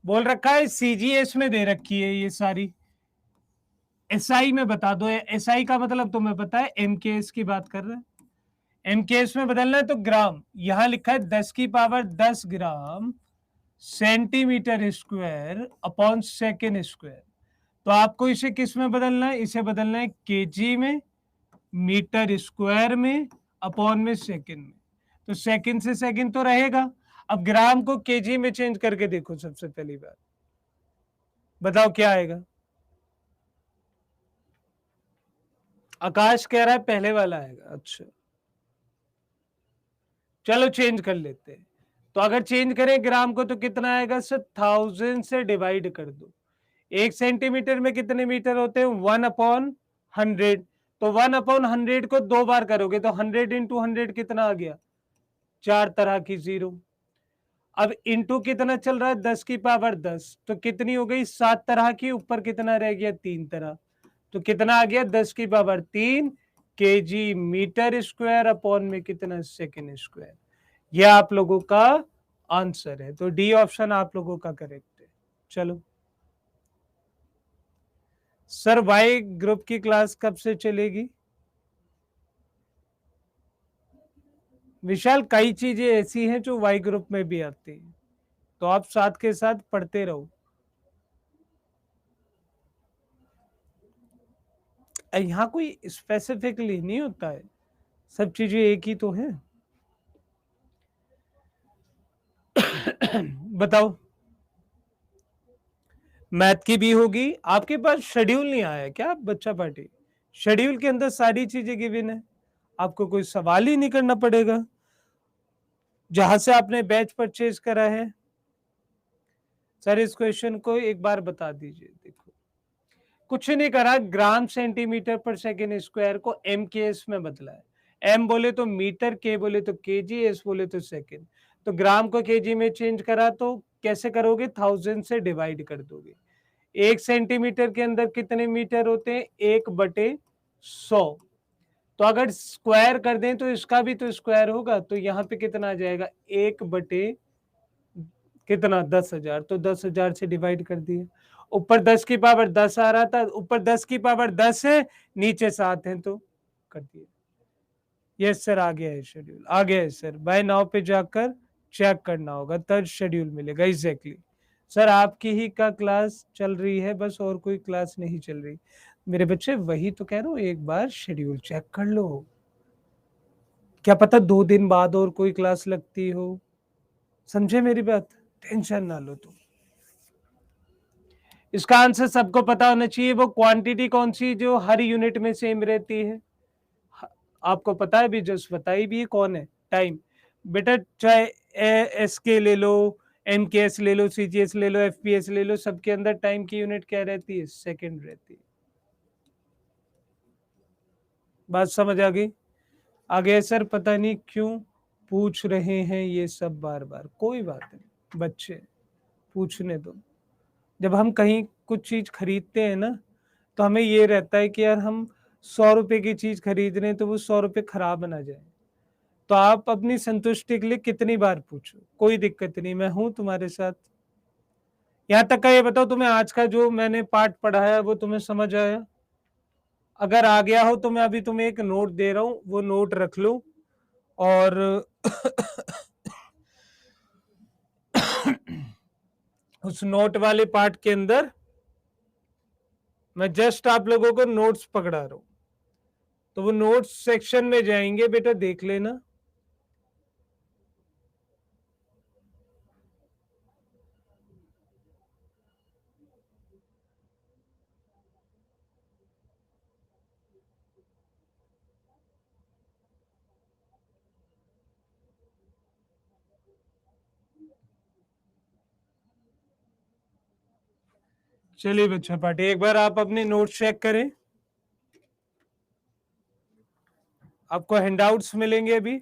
बोल रखा है सीजीएस में दे रखी है ये सारी, एसआई में बता दो। एसआई का मतलब तुम्हें पता है, एमकेएस की बात कर रहे हैं, एमकेएस में बदलना है तो ग्राम, यहां लिखा है 10 की power 10 gram centimetre square upon second square. तो आपको इसे किस में बदलना है, इसे बदलना है केजी में, मीटर स्क्वायर में, अपॉन में सेकंड में। तो सेकंड से सेकंड तो रहेगा। अब ग्राम को केजी में चेंज करके देखो, सबसे पहली बात बताओ क्या आएगा। आकाश कह रहा है पहले वाला आएगा, अच्छा चलो चेंज कर लेते हैं। तो अगर चेंज करें ग्राम को तो कितना आएगा सर, 1000 से डिवाइड कर दो। 1 सेंटीमीटर में कितने मीटर होते हैं, 1/100। तो 1/100 को 2 बार करोगे तो 100 इंटू 100 कितना आ गया, 4 तरह की जीरो। अब इंटू कितना चल रहा है, 10 की पावर 10, तो कितनी हो गई 7 तरह की, ऊपर कितना रह गया 3 तरह। तो कितना आ गया 10 की power 3 KG metre square upon में कितना सेकेंड स्क्वायर। यह आप लोगों का आंसर है। तो डी ऑप्शन आप लोगों का करेक्ट है। चलो सर वाई ग्रुप की क्लास कब से चलेगी। विशाल कई चीजें ऐसी हैं जो वाई ग्रुप में भी आती हैं, तो आप साथ के साथ पढ़ते रहो। यहाँ कोई स्पेसिफिकली नहीं होता है, सब चीजें एक ही तो है। बताओ, मैथ की भी होगी। आपके पास शेड्यूल नहीं आया क्या बच्चा पार्टी, शेड्यूल के अंदर सारी चीजें गिवन है, आपको कोई सवाल ही नहीं करना पड़ेगा। जहां से आपने बैच परचेज करा है, सर इस क्वेश्चन को एक बार बता दीजिए। देखो कुछ नहीं करा, ग्राम सेंटीमीटर पर सेकेंड स्क्वायर को एम के एस में बदला है। एम बोले तो मीटर, के बोले तो केजी, एस बोले तो सेकेंड। तो ग्राम को केजी में चेंज करा तो कैसे करोगे, 1000 से डिवाइड कर दोगे। 1 सेंटीमीटर के अंदर कितने मीटर होते हैं, 1/100। तो अगर स्क्वायर कर दें तो इसका भी तो स्क्वायर होगा, तो यहाँ पे कितना आ जाएगा, 1 कितना 10,000, तो 10,000 से डिवाइड कर दिया। ऊपर 10 की पावर 10 आ रहा था, ऊपर 10 की पावर 10 है, नीचे 7 है, तो कर दिया। यस सर आ गया है शेड्यूल, आ गया है सर, बाय नाउ पे जाकर चेक करना होगा तब शेड्यूल मिलेगा। एग्जैक्टली सर आपकी ही का क्लास चल रही है बस, और कोई क्लास नहीं चल रही मेरे बच्चे, वही तो कह रहा हूँ, एक बार शेड्यूल चेक कर लो, क्या पता 2 दिन बाद और कोई क्लास लगती हो। समझे मेरी बात, टेंशन ना लो तुम। इसका आंसर सबको पता होना चाहिए, वो क्वांटिटी कौन सी जो हर यूनिट में सेम रहती है, आपको पता है भी, जस्ट बताई भी है कौन है, टाइम। बेटा चाहे एस के ले लो, एम के एस ले लो, सी जी एस ले लो, एफ पी एस ले लो, सबके अंदर टाइम की यूनिट क्या रहती है, सेकंड रहती है। बात समझ आ गई। आगे सर पता नहीं क्यों पूछ रहे हैं ये सब बार बार, कोई बात नहीं बच्चे, पूछने दो। जब हम कहीं कुछ चीज खरीदते हैं ना, तो हमें ये रहता है कि यार हम 100 रुपए की चीज खरीद रहे हैं तो वो 100 रुपए खराब ना जाए। तो आप अपनी संतुष्टि के लिए कितनी बार पूछो, कोई दिक्कत नहीं, मैं हूं तुम्हारे साथ। यहां तक का ये बताओ, तुम्हें आज का जो मैंने पाठ पढ़ाया वो तुम्हें समझ आया? अगर आ गया हो तो मैं अभी तुम्हें एक नोट दे रहा हूं, वो नोट रख लो। और उस नोट वाले पार्ट के अंदर मैं जस्ट आप लोगों को नोट्स पकड़ा रहा हूं, तो वो नोट्स सेक्शन में जाएंगे बेटा, देख लेना। चलिए बच्चा पार्टी, एक बार आप अपने नोट्स चेक करें। आपको हैंडआउट्स मिलेंगे अभी।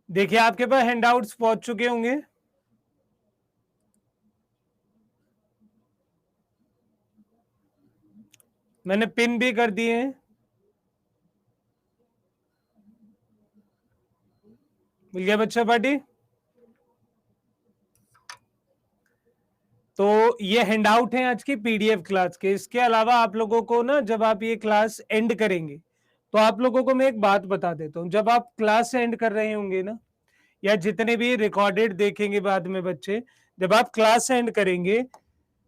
देखिए आपके पास हैंडआउट्स पहुंच चुके होंगे। मैंने पिन भी कर दिए हैं। मिल गया बच्चा पार्टी? तो ये हैंडआउट है आज की पीडीएफ क्लास के। इसके अलावा आप लोगों को ना, जब आप ये क्लास एंड करेंगे तो आप लोगों को मैं एक बात बता देता हूं। जब आप क्लास एंड कर रहे होंगे ना, या जितने भी रिकॉर्डेड देखेंगे बाद में बच्चे, जब आप क्लास एंड करेंगे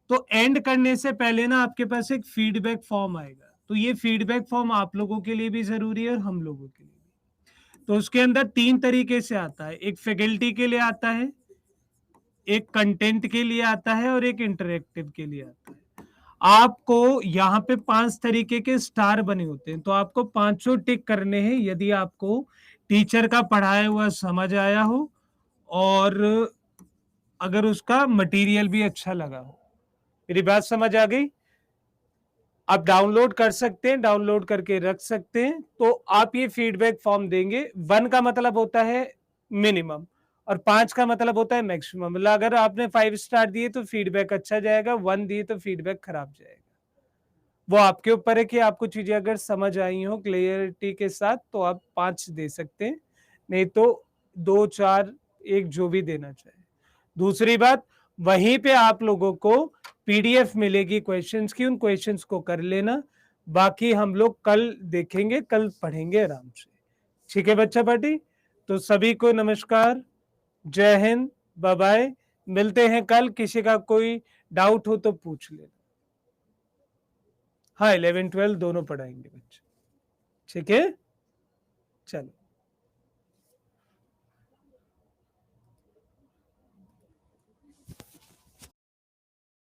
तो एंड करने से पहले ना आपके पास एक फीडबैक फॉर्म आएगा। तो ये फीडबैक फॉर्म आप लोगों के लिए भी जरूरी है और हम लोगों के लिए भी। तो उसके अंदर 3 तरीके से आता है, एक फैकल्टी के लिए आता है, एक कंटेंट के लिए आता है और एक इंटरेक्टिव के लिए आता है। आपको यहाँ पे 5 तरीके के स्टार बने होते हैं, तो आपको पांचों टिक करने हैं यदि आपको टीचर का पढ़ाया हुआ समझ आया हो और अगर उसका मटेरियल भी अच्छा लगा हो। मेरी बात समझ आ गई? आप डाउनलोड कर सकते हैं, डाउनलोड करके रख सकते हैं। तो आप ये फीडबैक फॉर्म देंगे। 1 का मतलब होता है मिनिमम और 5 का मतलब होता है मैक्सिमम। मतलब अगर आपने 5 स्टार दिए तो फीडबैक अच्छा जाएगा, 1 दिए तो फीडबैक खराब जाएगा। वो आपके ऊपर है कि आपको चीजें अगर समझ आई हो क्लियरिटी के साथ तो आप 5 दे सकते हैं, नहीं तो 2, 4, 1 जो भी देना चाहे। दूसरी बात, वहीं पे आप लोगों को पीडीएफ मिलेगी क्वेश्चंस की, उन क्वेश्चंस को कर लेना। बाकी हम लोग कल देखेंगे, कल पढ़ेंगे आराम से। ठीक है बच्चा पार्टी? तो सभी को नमस्कार, जय हिंद, बाय बाय। मिलते हैं कल। किसी का कोई डाउट हो तो पूछ लेना। हाँ, 11, 12 दोनों पढ़ाएंगे बच्चे। ठीक है, चलो।